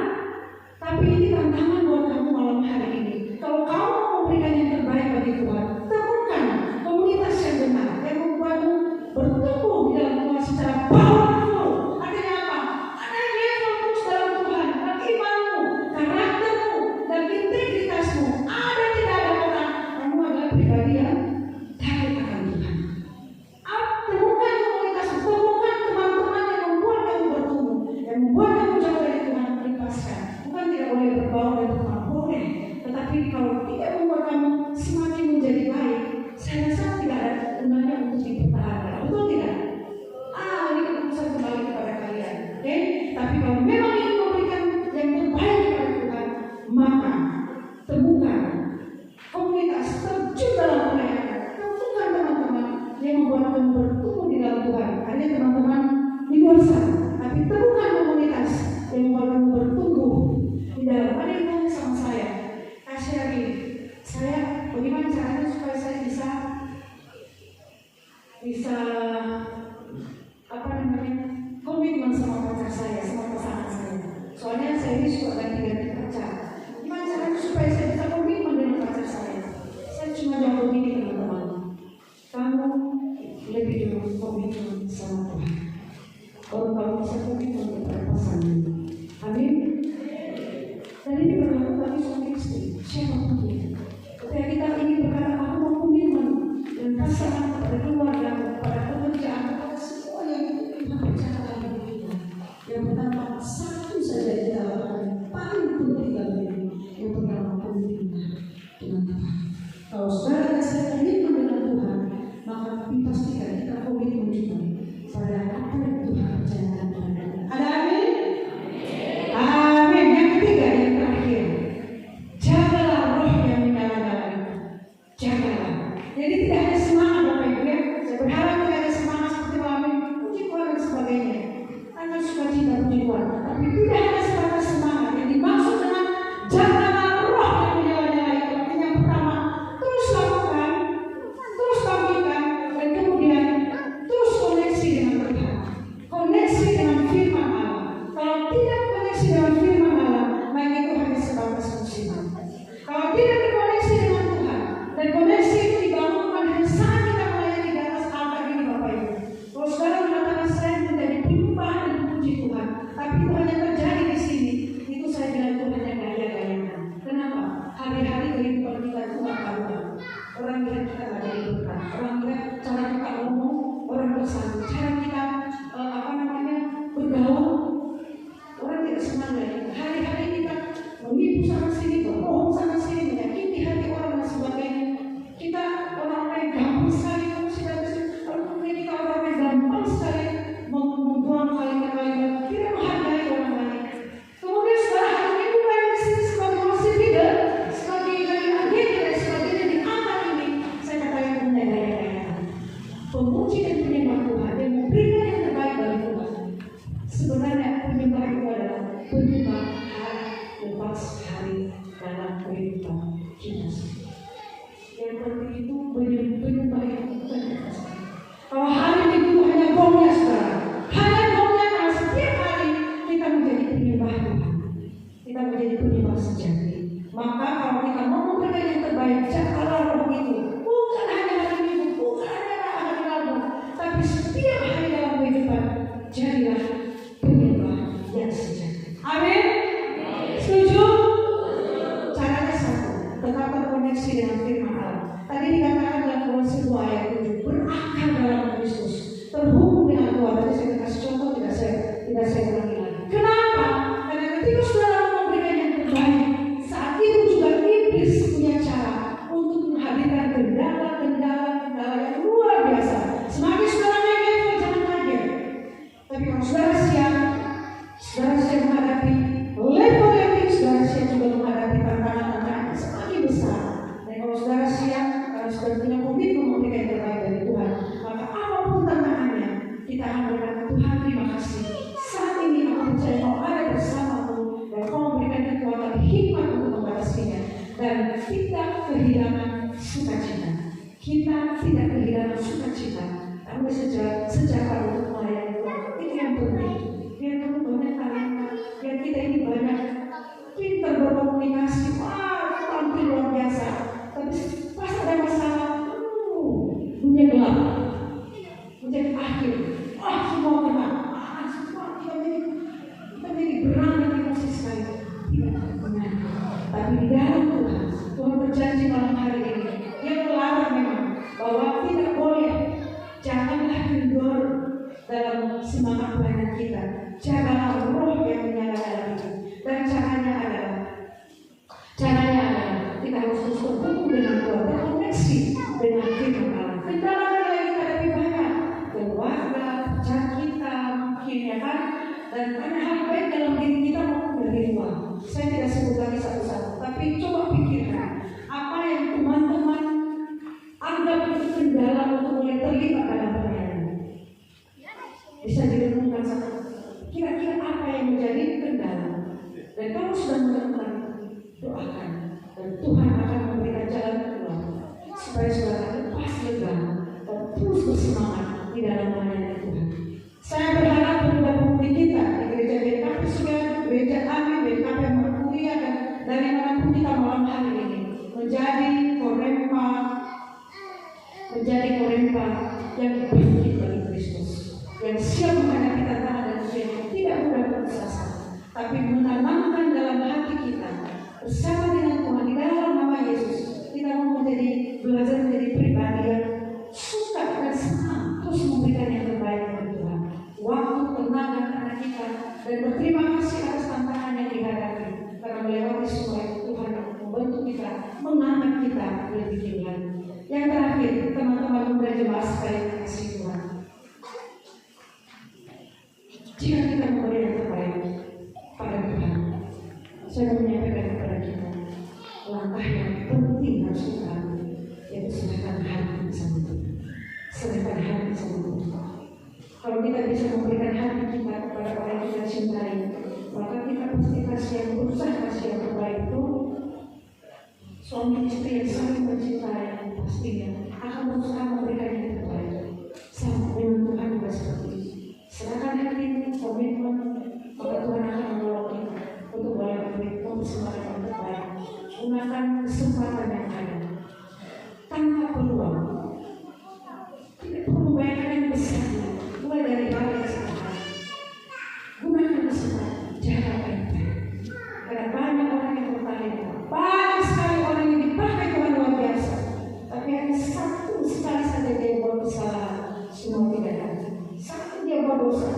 Speaker 1: Tapi ini tantangan buat kamu malam hari ini. Kalau kamu mau memberikan yang terbaik bagi Tuhan, temukan komunitas yang benar yang membuatmu bertumbuh di dalam Tuhan secara powerful. Artinya apa? Ada level terus dalam Tuhan, dan imanmu, karaktermu, dan integritasmu. Ada tidak ada orang, kamu adalah pribadi yang taat akan Tuhan. Temukan komunitas, temukan teman-teman yang membuat kamu bertumbuh, yang membuat kamu jauh dari Tuhan, lepaskan. Bukan tidak boleh berbaur dan berbaur, boleh. Tetapi kalau tidak membuat kamu semakin menjadi baik, saya rasa tidak ada gunanya untuk dipertahankan. Betul tidak? Ini keputusan kembali kepada kalian. Oke? Tapi kalau memang ingin memberikan yang terbaik kepada Tuhan, maka temukan komunitas, terjun dalam pelayanan, temukan teman-teman yang membuat kamu bertumbuh di dalam Tuhan. Ada teman-teman di luar sana, tapi temukan komunitas yang membuat kamu bertumbuh di dalam. Ada yang tanya sama saya, kasih lagi, saya bagaimana caranya supaya saya bisa apa namanya komitmen sama pacar saya, sama pasangan saya. Soalnya saya ini Orang kalau bisa komitmen kepada pasangan. Amin. Dan ini berlaku bagi suami istri, siapapun dia. Ketika kita ingin berkata aku mau komitmen dan pasangan kepada keluarga, kepada pekerjaan, kepada semua yang Tuhan bicarakan di dunia. Yang pertama, satu saja di dalam yang paling penting dalam ini. Yang pertama, komitmen dengan Tuhan. Kalau saudara dan saya komitmen dengan Tuhan, maka pastikan kita komitmen juga pada apa yang Tuhan percayakan kepada kita. Ada amin? Amin. Yang ketiga, yang terakhir, jagalah roh yang menyala-nyala. Jagalah. Jadi tidak hanya semangat Bapak Ibu ya. Saya berharap tidak ada semangat seperti malam puji Tuhan dan sebagainya. Karena sukacita puji Tuhan. Tapi tidak hanya sebatas semangat. Yang dimaksud dengan jagalah roh yang menyala-nyala itu artinya yang pertama, terus lakukan, terus bagikan, dan kemudian terus koneksi dengan Tuhan. Koneksi dengan firman Allah. Kalau tidak koneksi dengan firman Allah, maka itu hanya sebatas musiman. Kalau tidak terkoneksi dengan Tuhan, dan koneksi itu dibangunkan hanya saat kita melayani di atas altar ini Bapak Ibu. Kalau saudara mengatakan saya menjadi penyembah dan puji Tuhan, tapi itu hanya terjadi di sini, itu saya bilang itu hanya gaya-gayakan. Kenapa? Hari-hari kehidupan kita itu nggak karuan. Orang lihat kita nggak jadi berkat. Orang lihat cara kita ngomong, orang bersama, cara kita bergaul, orang tidak senang lagi. Hari-hari kita menipu sana sini, berbohong sana sini, menyakiti hati orang dan sebagainya. Kita orang-orang yang gampang sekali kita orang-orang yang gampang sekali membuang kalimat-kalimat, tidak menghargai orang lain. Kemudian setelah hari ini mulai di sini sebagai worship leader, sebagai agenda dan sebagainya di atas ini, saya katakan punya gaya-gaya. Pemuji dan penyembah Tuhan yang memberikan yang terbaik bagi Tuhan. Sebenarnya penyembah itu adalah penyembah hari lepas hari dalam kehidupan kita. Yang penting itu penyembah yang bukan lepas. Kalau hari itu hanya gongnya saudara, hanya gongnya kalau setiap hari kita menjadi penyembah Tuhan, kita menjadi penyembah sejati. Maka kalau kita mau memberikan yang terbaik, jagalah roh itu. Bukan hanya hari Minggu, bukan hanya hari Rabu, tapi setiap hari dalam kehidupan jadilah penyembah yang sejati. Amin. Setuju? Caranya satu, tetap terkoneksi dengan firman Allah. Tadi dikatakan dalam Kolose 2 ayat 7, berakar dalam Kristus, terhubung dengan Tuhan. Tadi saya kasih contoh, tidak saya ulangi lagi. Kenapa? Karena ketika saudara memberikan yang terbaik, saat itu juga iblis punya cara untuk menghadirkan kendala-kendala yang luar biasa. Semakin saudara naik level, jangan kaget. Tapi kalau saudara siap menghadapi level yang tinggi, saudara siap juga menghadapi tantangan-tantangan yang semakin besar. Dan kalau saudara siap, kalau saudara punya komitmen memberikan yang terbaik dari Tuhan, maka apapun tantangannya, kita akan berkata, Tuhan terima kasih. Saat ini aku percaya kau ada bersamaku dan kau memberikan kekuatan hikmat untuk membatasinya. Dan kita kehilangan sukacita. Kita tidak kehilangan sukacita. Tapi sejahtera untuk melayani Tuhan. Itu yang penting. Biar kamu banyak talenta, biar kita ini banyak pintar berkomunikasi. Wah, tampil luar biasa. Tapi pas ada masalah, dunia gelap, menjadi akhir. Wah, semua kena. Semua kita jadi berat dan emosi sekali. Tidak benar. Tapi di dalam Tuhan berjanji malam hari ini. Dia melarang memang bahwa tidak boleh, janganlah kendor dalam semangat pelayanan kita. Jagalah roh yang menyala-nyala itu. Dan caranya adalah kita harus terus berhubung dengan Tuhan, terkoneksi dengan firman Allah. Kendala-kendala yang kita hadapi banyak, keluarga, pekerjaan kita, mungkin ya kan, dan banyak hal baik dalam diri kita maupun dari luar. Saya tidak sebut lagi satu-satu, tapi coba pikirkan apa yang teman-teman anggap itu kendala untuk mulai terlibat dalam pelayanan. Bisa direnungkan satu. Kira-kira apa yang menjadi kendala? Dan kalau sudah menemukan, doakan dan Tuhan akan memberikan jalan keluar supaya saudara lepas lega dan terus bersemangat di dalam melayani Tuhan. Saya berharap pemuda-pemudi kita di gereja BKP Sugan, gereja Amin, BKP Merkuria dan dari manapun kita malam hari ini menjadi korempa yang bangkit bagi Kristus, yang siap menghadapi tantangan dan ujian yang tidak mudah putus asa, tapi menanamkan dalam hati kita bersama dengan Tuhan di dalam nama Yesus, kita mau belajar menjadi pribadi yang suka dan senang terus memberikan yang terbaik bagi Tuhan. Waktu, tenaga, karena kita, dan berterima kasih atas tantangan yang dihadapi, karena melewati semua itu Tuhan membentuk kita, mengangkat kita lebih tinggi. Yang terakhir, teman-teman muda jemaat sekalian kasih Tuhan, jika kita memberi yang terbaik pada Tuhan, saya menyampaikan kepada kita langkah yang penting harus kita ambil, yaitu serahkan hati sama Tuhan. Serahkan hati sama Tuhan. Kalau kita bisa memberikan hati kita kepada orang yang kita cintai, maka kita pasti kasih yang berusaha kasih yang terbaik itu. Suami istri yang saling mencintai pastinya akan berusaha memberikan yang terbaik. Sama dengan Tuhan juga seperti itu. Serahkan hati, komitmen, maka Tuhan akan menolong kita untuk boleh mempersembahkan yang terbaik. Gunakan kesempatan yang ada tanpa peluang. Tidak perlu membayangkan yang besar, mulai dari hal yang sederhana. Gunakan kesempatan, jaga baik-baik. Karena banyak orang yang bertalenta, banyak sekali orang yang dipakai Tuhan luar biasa, tapi hanya satu sekali saja dia buat kesalahan, semua tidak ada. Satu dia buat dosa,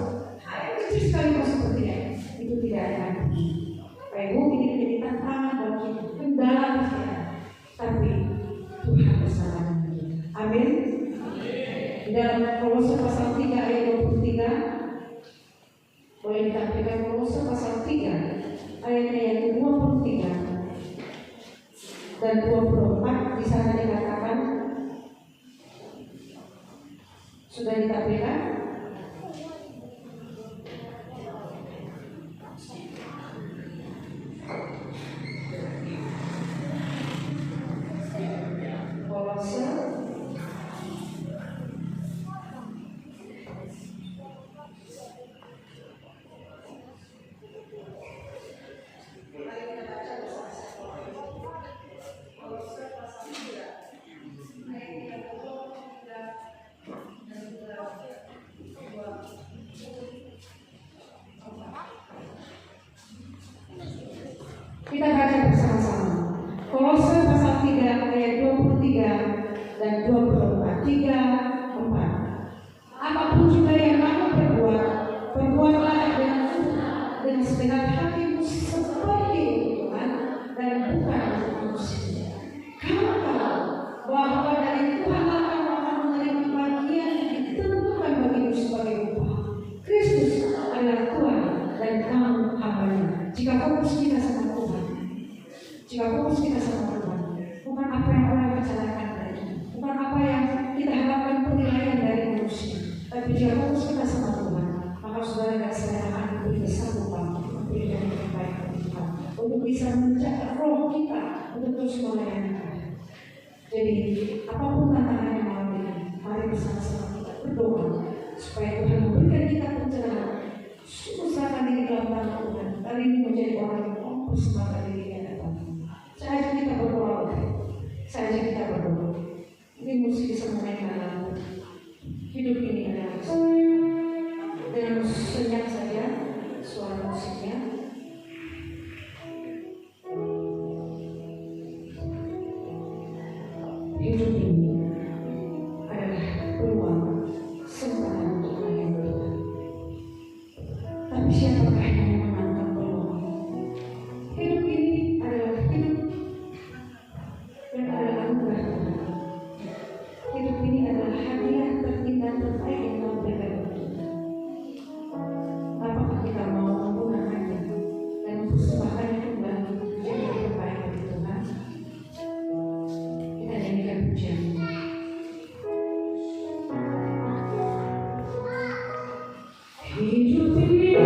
Speaker 1: hal kecil sekali seperti dia, itu tidak ada. Baik, mungkin ini menjadi tantangan bagi kita, kendala kita, tapi Tuhan bersama kita. Amin. Di dalam Kolose pasal 3 ayat 23, boleh ditampilkan Kolose pasal 3 ayatnya yang 23 dan 24. Di sana dikatakan, sudah ditampilkan? Kolose kita baca bersama-sama. Kolose pasal 3 ayat 23 dan 24. 3, 4. Apapun juga yang kamu perbuat, perbuatlah dengan segenap hatimu seperti Tuhan dan bukan untuk manusia. Kamu tahu bahwa dari Tuhan kamu akan menerima bagian yang ditentukan bagimu sebagai upah. Kristus adalah Tuhan dan kamu hambanya. Jika fokus kita sama Tuhan, jika fokus kita sama Tuhan, bukan apa yang orang bicarakan tadi, bukan apa yang kita harapkan penilaian dari manusia, tapi jika fokus kita sama Tuhan, maka saudara dan saya akan diberi kesanggupan memberikan yang terbaik bagi Tuhan, untuk bisa menjaga roh kita untuk terus melayani Tuhan. Jadi apapun tantangan yang malam ini, mari bersama-sama kita berdoa supaya Tuhan memberikan kita pencerahan. Usahakan diri dalam tangan Tuhan. Kali ini menjadi orang yang mempersembahkan diri yang datang. Saja kita berdoa, saja kita berdoa. Ini musik bisa memainkan lagu. Hidup ini adalah dengan senyap saja suara musiknya. Hidup ini adalah peluang kesempatan untuk melayani Tuhan. Tapi siapakah yang menangkap peluang? Hidup ini adalah hidup yang adalah anugerah Tuhan. Hidup ini adalah hadiah terindah terbaik yang Tuhan berikan kepada kita. Apakah kita mau menggunakannya dan mempersembahkannya kembali menjadi yang terbaik bagi Tuhan? Kita nyanyikan pujian. Hidup ini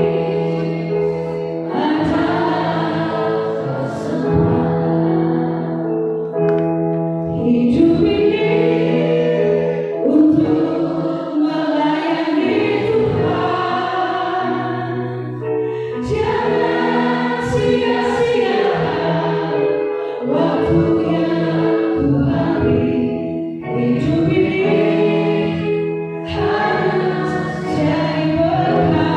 Speaker 1: hidup ini untuk melayani Tuhan. Jangan sia-siakan waktu yang Tuhan beri. Hidup ini harus jadi berkah.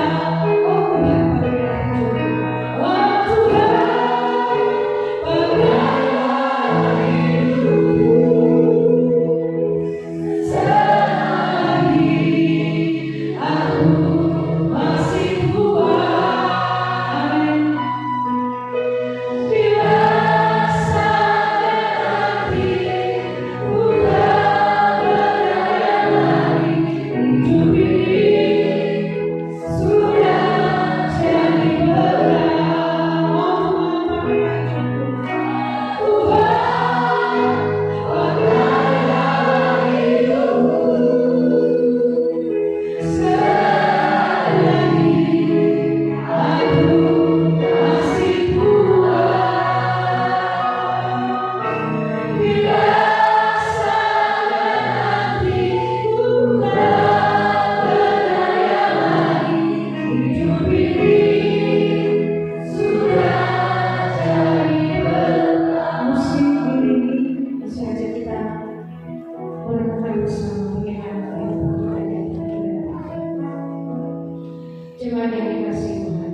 Speaker 1: Jemaat yang dikasihi Tuhan,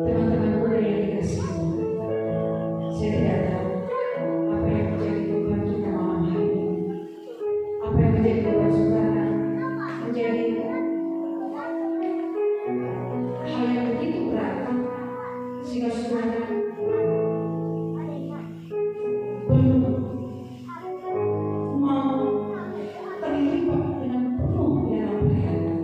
Speaker 1: teman-teman muda yang dikasihi Tuhan, saya tidak tahu apa yang menjadi beban kita malam hari ini, apa yang menjadi beban saudara, menjadi hal yang begitu berat sehingga saudara belum mau terlibat dengan penuh dalam pelayanan.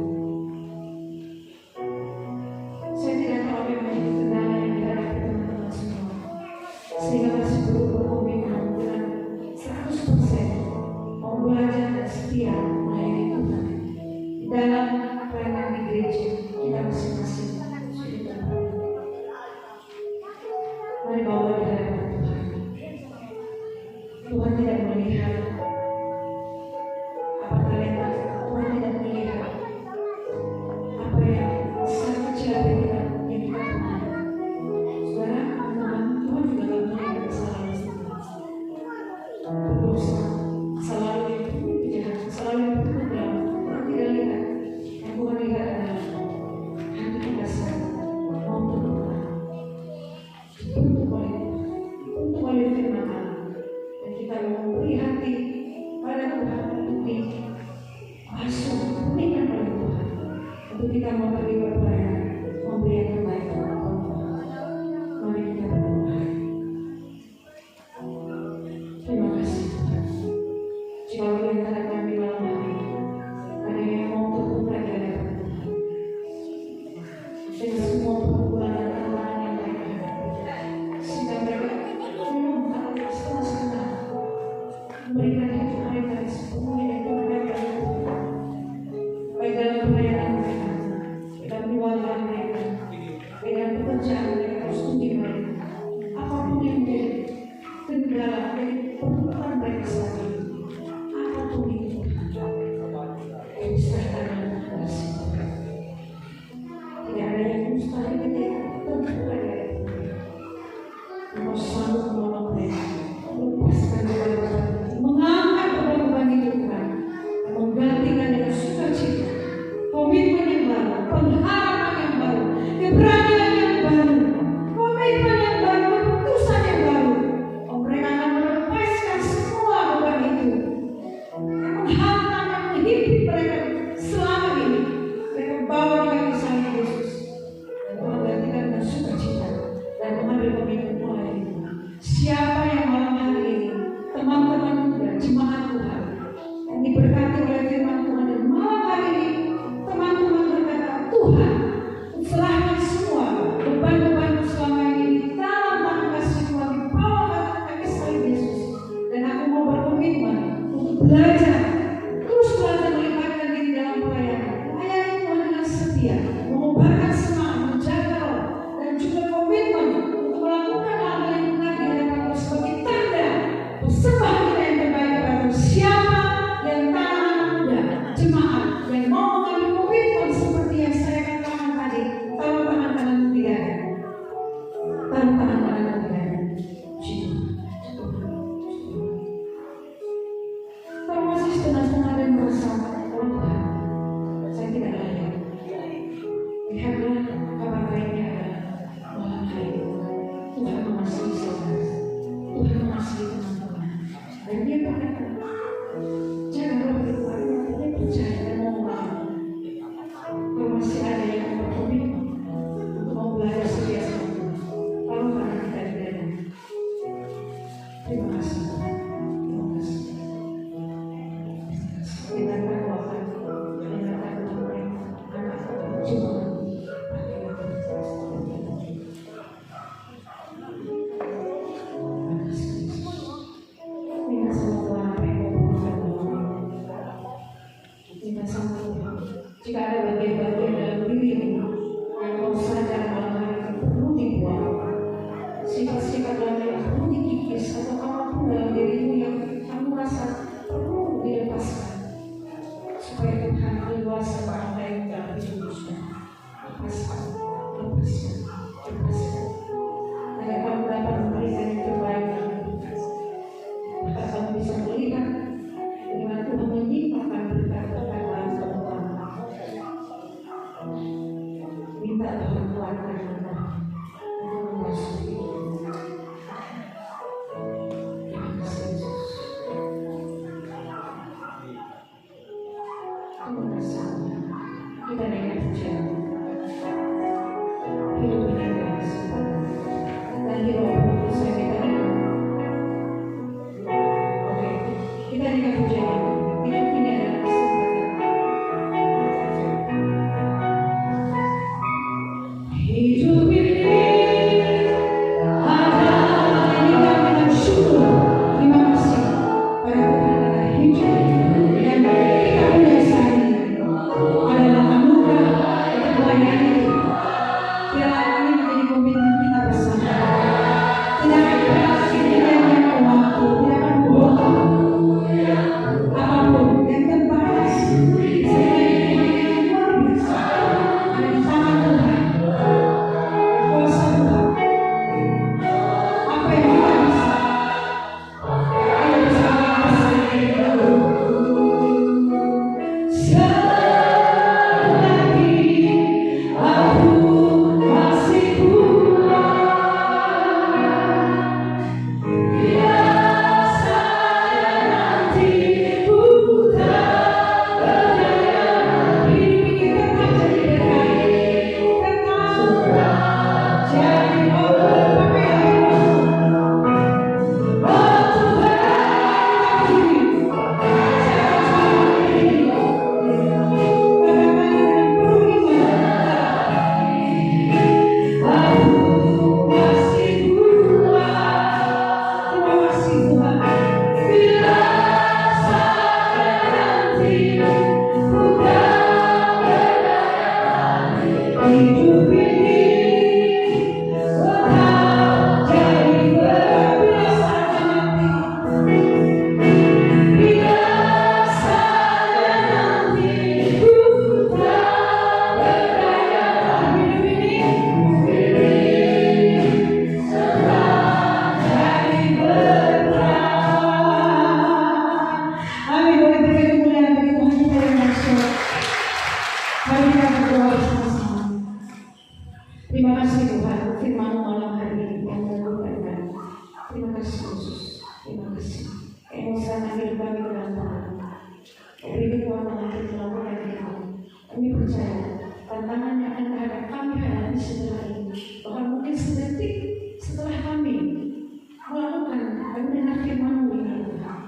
Speaker 1: Saya tidak tahu apa yang menjadi kendala yang dihadapi teman-teman semua, sehingga masih perlu berkomitmen dengan 100% mau belajar dan setia melayani Tuhan di dalam pelayanan di gereja kita masing-masing. Mari bawa di hadapan Tuhan. Tuhan tidak melihat apa talenta, Tuhan tidak melihat apa yang besar kecil yang kita punya. Saudara, teman-teman, Tuhan juga tidak melihat kesalahan kita, berdosa, selalu yang penuh kejahatan, selalu yang penuh dalam. Tuhan tidak lihat. Yang Tuhan lihat adalah hati kita sendiri mau berdoa, untuk oleh firman Allah, dan kita mau memberi hati pada Tuhan untuk diasuh, diberikan oleh Tuhan, untuk kita mau terlibat pelayanan, memberi yang terbaik kepada Tuhan. Mari kita berdoa. Terima kasih Tuhan. Jika di antara kami malam hari ini ada yang mau berkumpul di hadapan Tuhan, dengan semua pergumulan dan tantangan yang mereka hadapi, sehingga mereka memang harus setengah-setengah memberikan hidup mereka sepenuhnya yang terbaik dari Tuhan, baik dalam pelayanan mereka, dalam keluarga mereka, dalam pekerjaan mereka, studi mereka, apapun yang menjadi kendala, menjadi perbuatan mereka saat ini, apapun itu Tuhan, kami serahkan dalam kasih Tuhan. Tidak ada yang mustahil ketika terbuka dari Tuhan. Engkau selalu menolong mereka, melepaskan beban-beban, mengangkat beban-beban itu Tuhan, dan menggantikan dengan sukacita, komitmen yang baru, pengharapan yang baru, keberanian yang baru, komitmen yang baru, keputusan yang baru. Oh, mereka akan melepaskan semua beban itu yang menghantam, yang menghimpit mereka selama ini. Mereka bawa dengan kisah Yesus, dan Tuhan gantikan dengan sukacita dan mengambil komitmen mulai ini. Siapa yang malam hari ini, teman-teman muda, jemaat Tuhan yang diberkati oleh firman Tuhan, dan malam hari ini teman-teman berkata, Tuhan, serahkan semua beban-beban selama ini dalam tangan kasih Tuhan, dibawa kaki salib Yesus, dan aku mau berkomitmen untuk belajar, terus belajar melibatkan diri dalam pelayanan, melayani Tuhan dengan setia, mengobarkan semangat, menjaga roh, dan juga komitmen untuk melakukan hal-hal yang benar di hadapan Tuhan sebagai tanda persembahan kita yang terbaik kepada Tuhan. Siapa yang tangan muda, jemaat yang mau mengambil komitmen seperti yang saya katakan tadi, taruh tangan kanan tidak, taruh tangan kanan tidak. Kalau masih setengah-setengah dan merasa, oh Tuhan, saya tidak layak. Lihatlah kabar baiknya adalah malam hari ini Tuhan mengasihi saudara, Tuhan mengasihi teman-teman, dan Dia berkata, jangan berdoa, Dia percaya dan mau melakukan. Kalau masih ada yang berkomitmen untuk mau belajar setia sama Tuhan, kalau tangan kita di dada. Terima kasih Tuhan, terima kasih. Kita berdoakan, mendengarkan Tuhan, anak Tuhan. Jika ada bagian-bagian dalam diri ini yang kau sadar malam hari ini perlu dibuang, sifat-sifat dalam yang perlu dikikis, atau apapun dalam dirimu yang kamu rasa perlu dilepaskan, supaya Tuhan leluasa apa yang dalam hidupmu. minta Tuhan kuatkan kita untuk memasuki. Terima kasih Yesus. Terima kasih. Kita naikkan pujian. Hidup ini adalah kesempatan. Dan di Roh Kudus saya minta kita. Oke, kita naikkan pujian. Hidup ini adalah kesempatan. Hidup ini adalah ini kami bersyukur. Terima kasih pada Tuhan adalah hidup dan kita punya saat ini adalah anugerah kebayaan itu. Biarlah ini menjadi komitmen kita bersama. Tidak akan pernah sia-sia waktu, tidak akan membuang apapun yang terbatas. Sehingga ini luar biasa ada di tangan Tuhan. Kuasa Tuhan. Apa yang kita bisa? Kita bisa bersama dulu. Selagi aku masih kuat, biasanya nanti ku tak berdaya. Hidup ini tetap jadi berkah, tetap jadi berpakaian. Oh Tuhan, kita berdiri. Aku masih kuat. Terima kasih Tuhan. Bila sampai nanti ku tak berdaya, hidup ini tetap jadi berbiasa nanti. Bila sampai nanti ku tak berdaya, hidup ini tetap jadi berkah. Amin. Boleh berikan kemuliaan bagi Tuhan kita yang bersyukur. Mari kita berdoa bersama-sama. Terima kasih Tuhan, firman-Mu malam hari ini yang meneguhkan kami. Terima kasih Yesus. Terima kasih. Engkau serahkan hidup kami ke dalam tangan. Beri kekuatan untuk melakukan itu. Kami percaya tantangan yang akan ada kami hadapi setelah ini, bahkan mungkin sedetik setelah kami melakukan dan mendengar firman-Mu ini, Tuhan,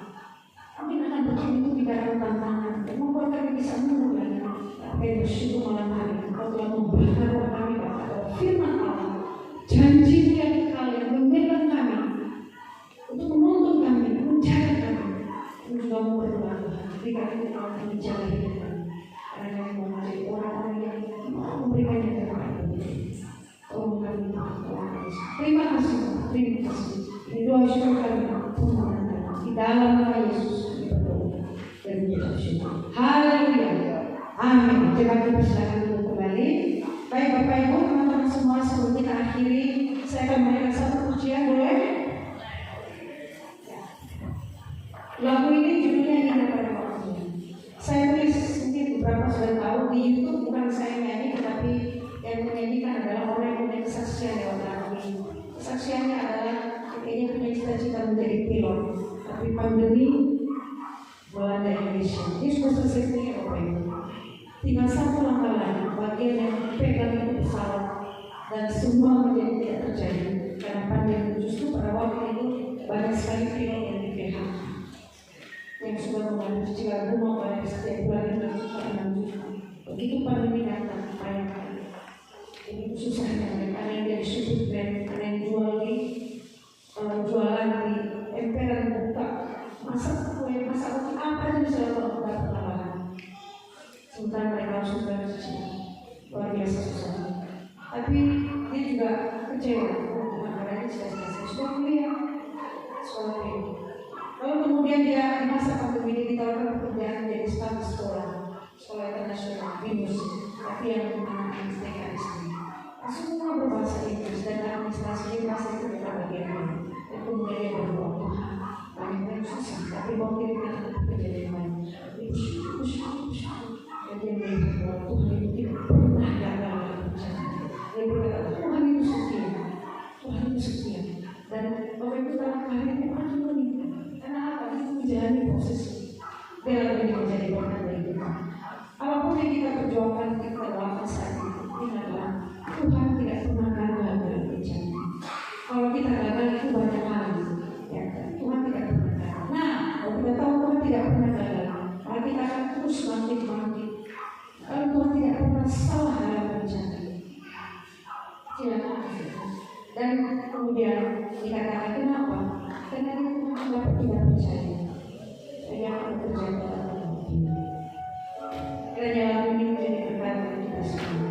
Speaker 1: mungkin akan begitu tidak ada tantangan yang membuat kami bisa mengulangi. Kami bersyukur malam hari Engkau telah membakar kami pada firman Allah, janji yang kekal yang memegang kami untuk menuntun kami, menjaga kami. Kami juga mau berdoa Tuhan, berikan kami Allah menjaga hidup kami, karena kami mau menjadi orang-orang yang mau memberikan yang terbaik. Tolong kami Tuhan, tolong kami. Terima kasih Tuhan, terima kasih. Ini doa syukur kami permohonan kami di dalam nama Yesus kami berdoa dan mengucap syukur. Haleluya. Amin. Coba kita silakan dulu kembali. Baik Bapak Ibu, teman-teman semua, sebelum kita akhiri, saya akan memberikan satu pujian, boleh? Lagu ini judulnya Indah pada Waktunya. Saya tulis, mungkin beberapa sudah tahu, di YouTube bukan saya nyanyi, tetapi yang menyanyikan adalah orang yang punya kesaksian lewat lagu ini. Kesaksiannya adalah kayaknya punya cita-cita menjadi pilot, tapi pandemi melanda Indonesia. Ini sudah selesai punya Bapak Ibu. Tinggal satu langkah lagi, bagian yang dipegang itu pesawat, dan semua menjadi tidak terjadi karena pandemi. Justru pada waktu itu banyak sekali pilot yang di PHK, yang sudah membantu cicilan rumah pada setiap bulan itu sudah 6 juta. Begitu pandemi datang, bayangkan ini susahnya mereka. Ada yang dari sudut brand, ada yang jual di jualan di emperan buka, masak kue, masak roti, apa aja bisa lakukan perlahan. Sementara mereka sudah luar biasa susah. Tapi dia juga kecewa karena dia sudah kuliah, sekolah tinggi. Lalu kemudian dia di masa pandemi ini ditawarkan pekerjaan menjadi staf sekolah internasional BINUS, tapi yang anak-anak TK di sini. Semua berbahasa Inggris dan administrasinya bahasa itu kita bagian. Dan kemudian dia berdoa, Tuhan, banyak susah, tapi mau kita bekerja di mana? Dan dia berdoa, Tuhan itu tidak pernah gagal dalam perjalanan. Dan kemudian dikatakan kenapa? Karena dia tidak percaya. Saya akan terjadi dalam hidup. Kiranya ini menjadi berkat bagi kita semua.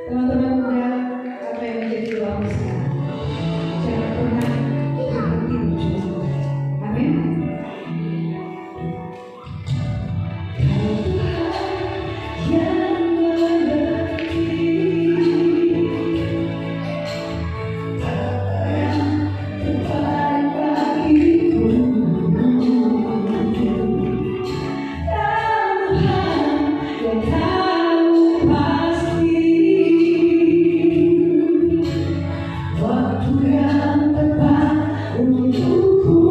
Speaker 1: Teman-teman muda, apa yang menjadi doa sekarang? Jangan pernah berhenti berjuang. Amin. Kau Tuhan yang mengerti apa yang terbaik bagiku. Tuhan yang tahu pasti waktu yang tepat untukku.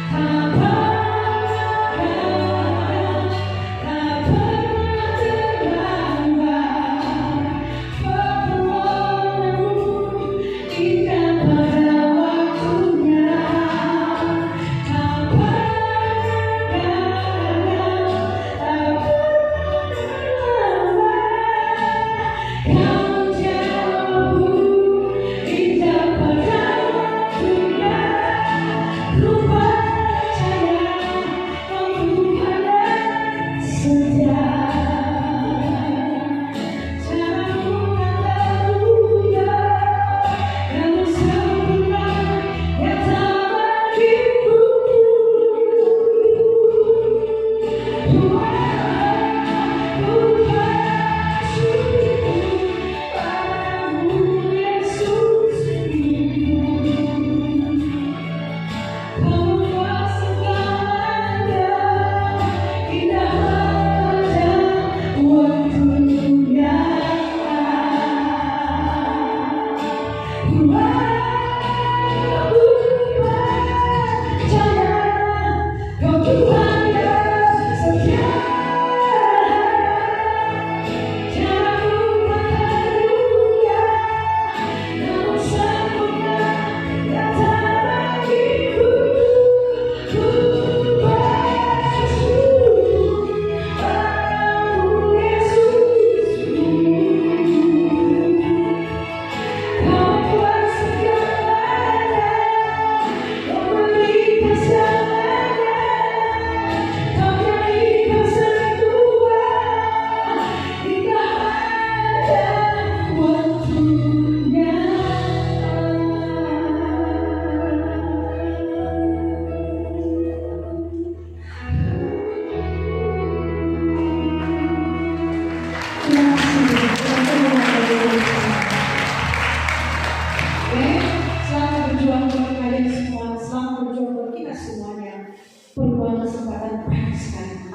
Speaker 1: Tak pernah terlambat permohonanmu hingga pada waktunya. Tak pernah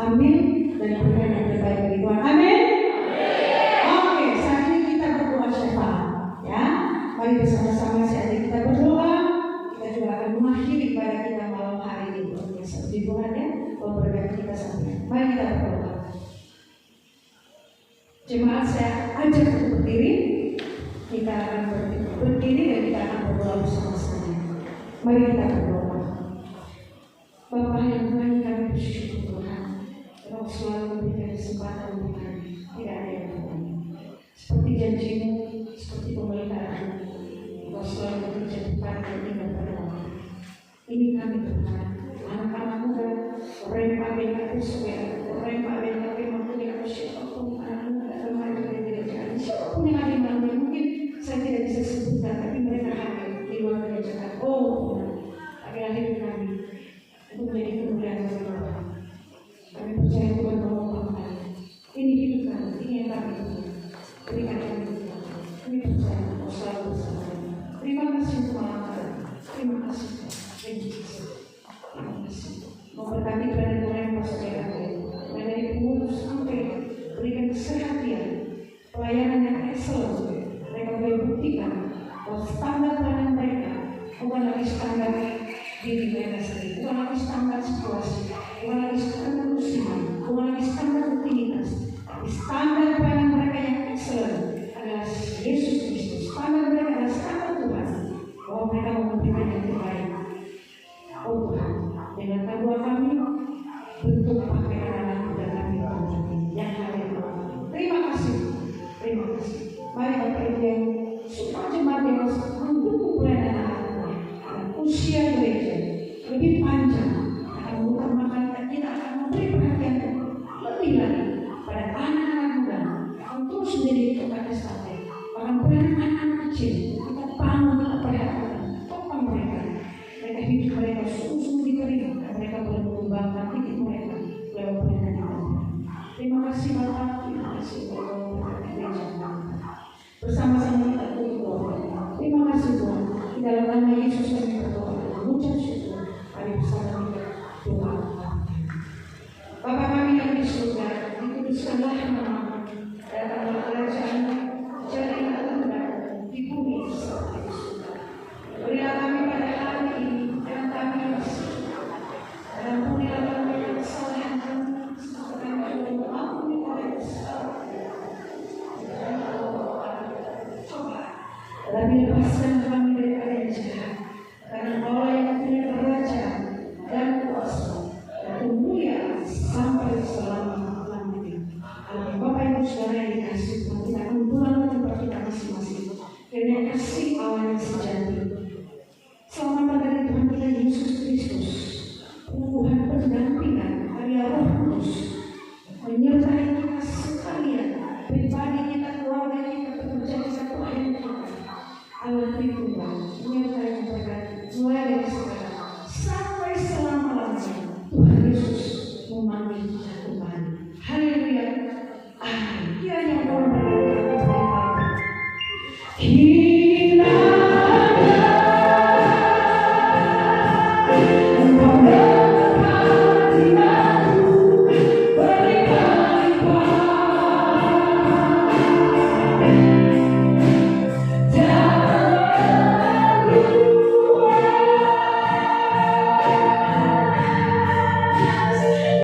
Speaker 1: Amin. Dan berikan yang terbaik bagi Tuhan. Amin. Oke, saat ini kita berdoa syafaat. Ya, mari bersama-sama saat ini kita berdoa. Kita juga akan mengakhiri ibadah kita malam hari ini. Seperti Tuhan ya, memberkati kita sampai. Mari kita berdoa. Jemaat saya ajak untuk berdiri. Kita akan berdiri dan kita akan berdoa bersama-sama. Mari kita berdoa. Bapa yang Tuhan, kami bersyukur Tuhan. Engkau selalu memberikan kesempatan untuk kami. Tidak ada yang Tuhan. Seperti janjimu, seperti pemeliharaan, Engkau selalu bekerja cepat dan ingat pada waktu. Ini kami Tuhan, anak-anak muda, orang Pak BKP supaya orang Pak BKP mampu dengan siapapun anak muda remaja dan gereja. Siapapun yang ada di mana mungkin saya tidak bisa sebutkan, tapi mereka hadir di luar gereja. Oh Tuhan, akhir-akhir kami untuk menjadi kemuliaan bagi Tuhan. Kami percaya Tuhan menolong kami. Ini hidup kami, ini yang kami punya. Berikan kami Tuhan. Kami percaya Engkau selalu bersama kami. Terima kasih untuk malam hari. Terima kasih Tuhan. Terima kasih. Memberkati pelayanan pastor kami. Mulai dari pengurus sampai berikan kesehatan, pelayanan yang excellent. Mereka boleh buktikan bahwa standar pelayanan mereka bukan lagi standar diri mereka sendiri, bukan lagi standar situasi, bukan lagi standar musiman, bukan lagi standar rutinitas, tapi standar pelayanan mereka yang excellent adalah Yesus Kristus. Standar mereka adalah standar Tuhan, bahwa mereka memberikan yang terbaik. Oh Tuhan, dengan kedua kami bentuk pakai anak dan kami yang hadir. Terima kasih, terima kasih. Mari Bapak Ibu yang support jemaat yang mendukung pelayanan anak-anak dan usia gereja lebih panjang, akan mengutamakan kita akan memberi perhatian lebih lagi pada anak-anak muda yang terus menjadi tukang estafet, bahkan anak-anak kecil kita bangun, kita perhatikan, topang mereka hidup mereka sungguh-sungguh diterima dan mereka boleh mengembangkan hidup mereka lewat pelayanan. Terima kasih Bapak, terima kasih Bapak gereja. Bersama-sama kita berdoa. Terima kasih Tuhan. Di dalam nama Yesus kami berdoa. Mengucap syukur. Mari bersama kita doa. Bapa kami yang di surga, dikuduskanlah nama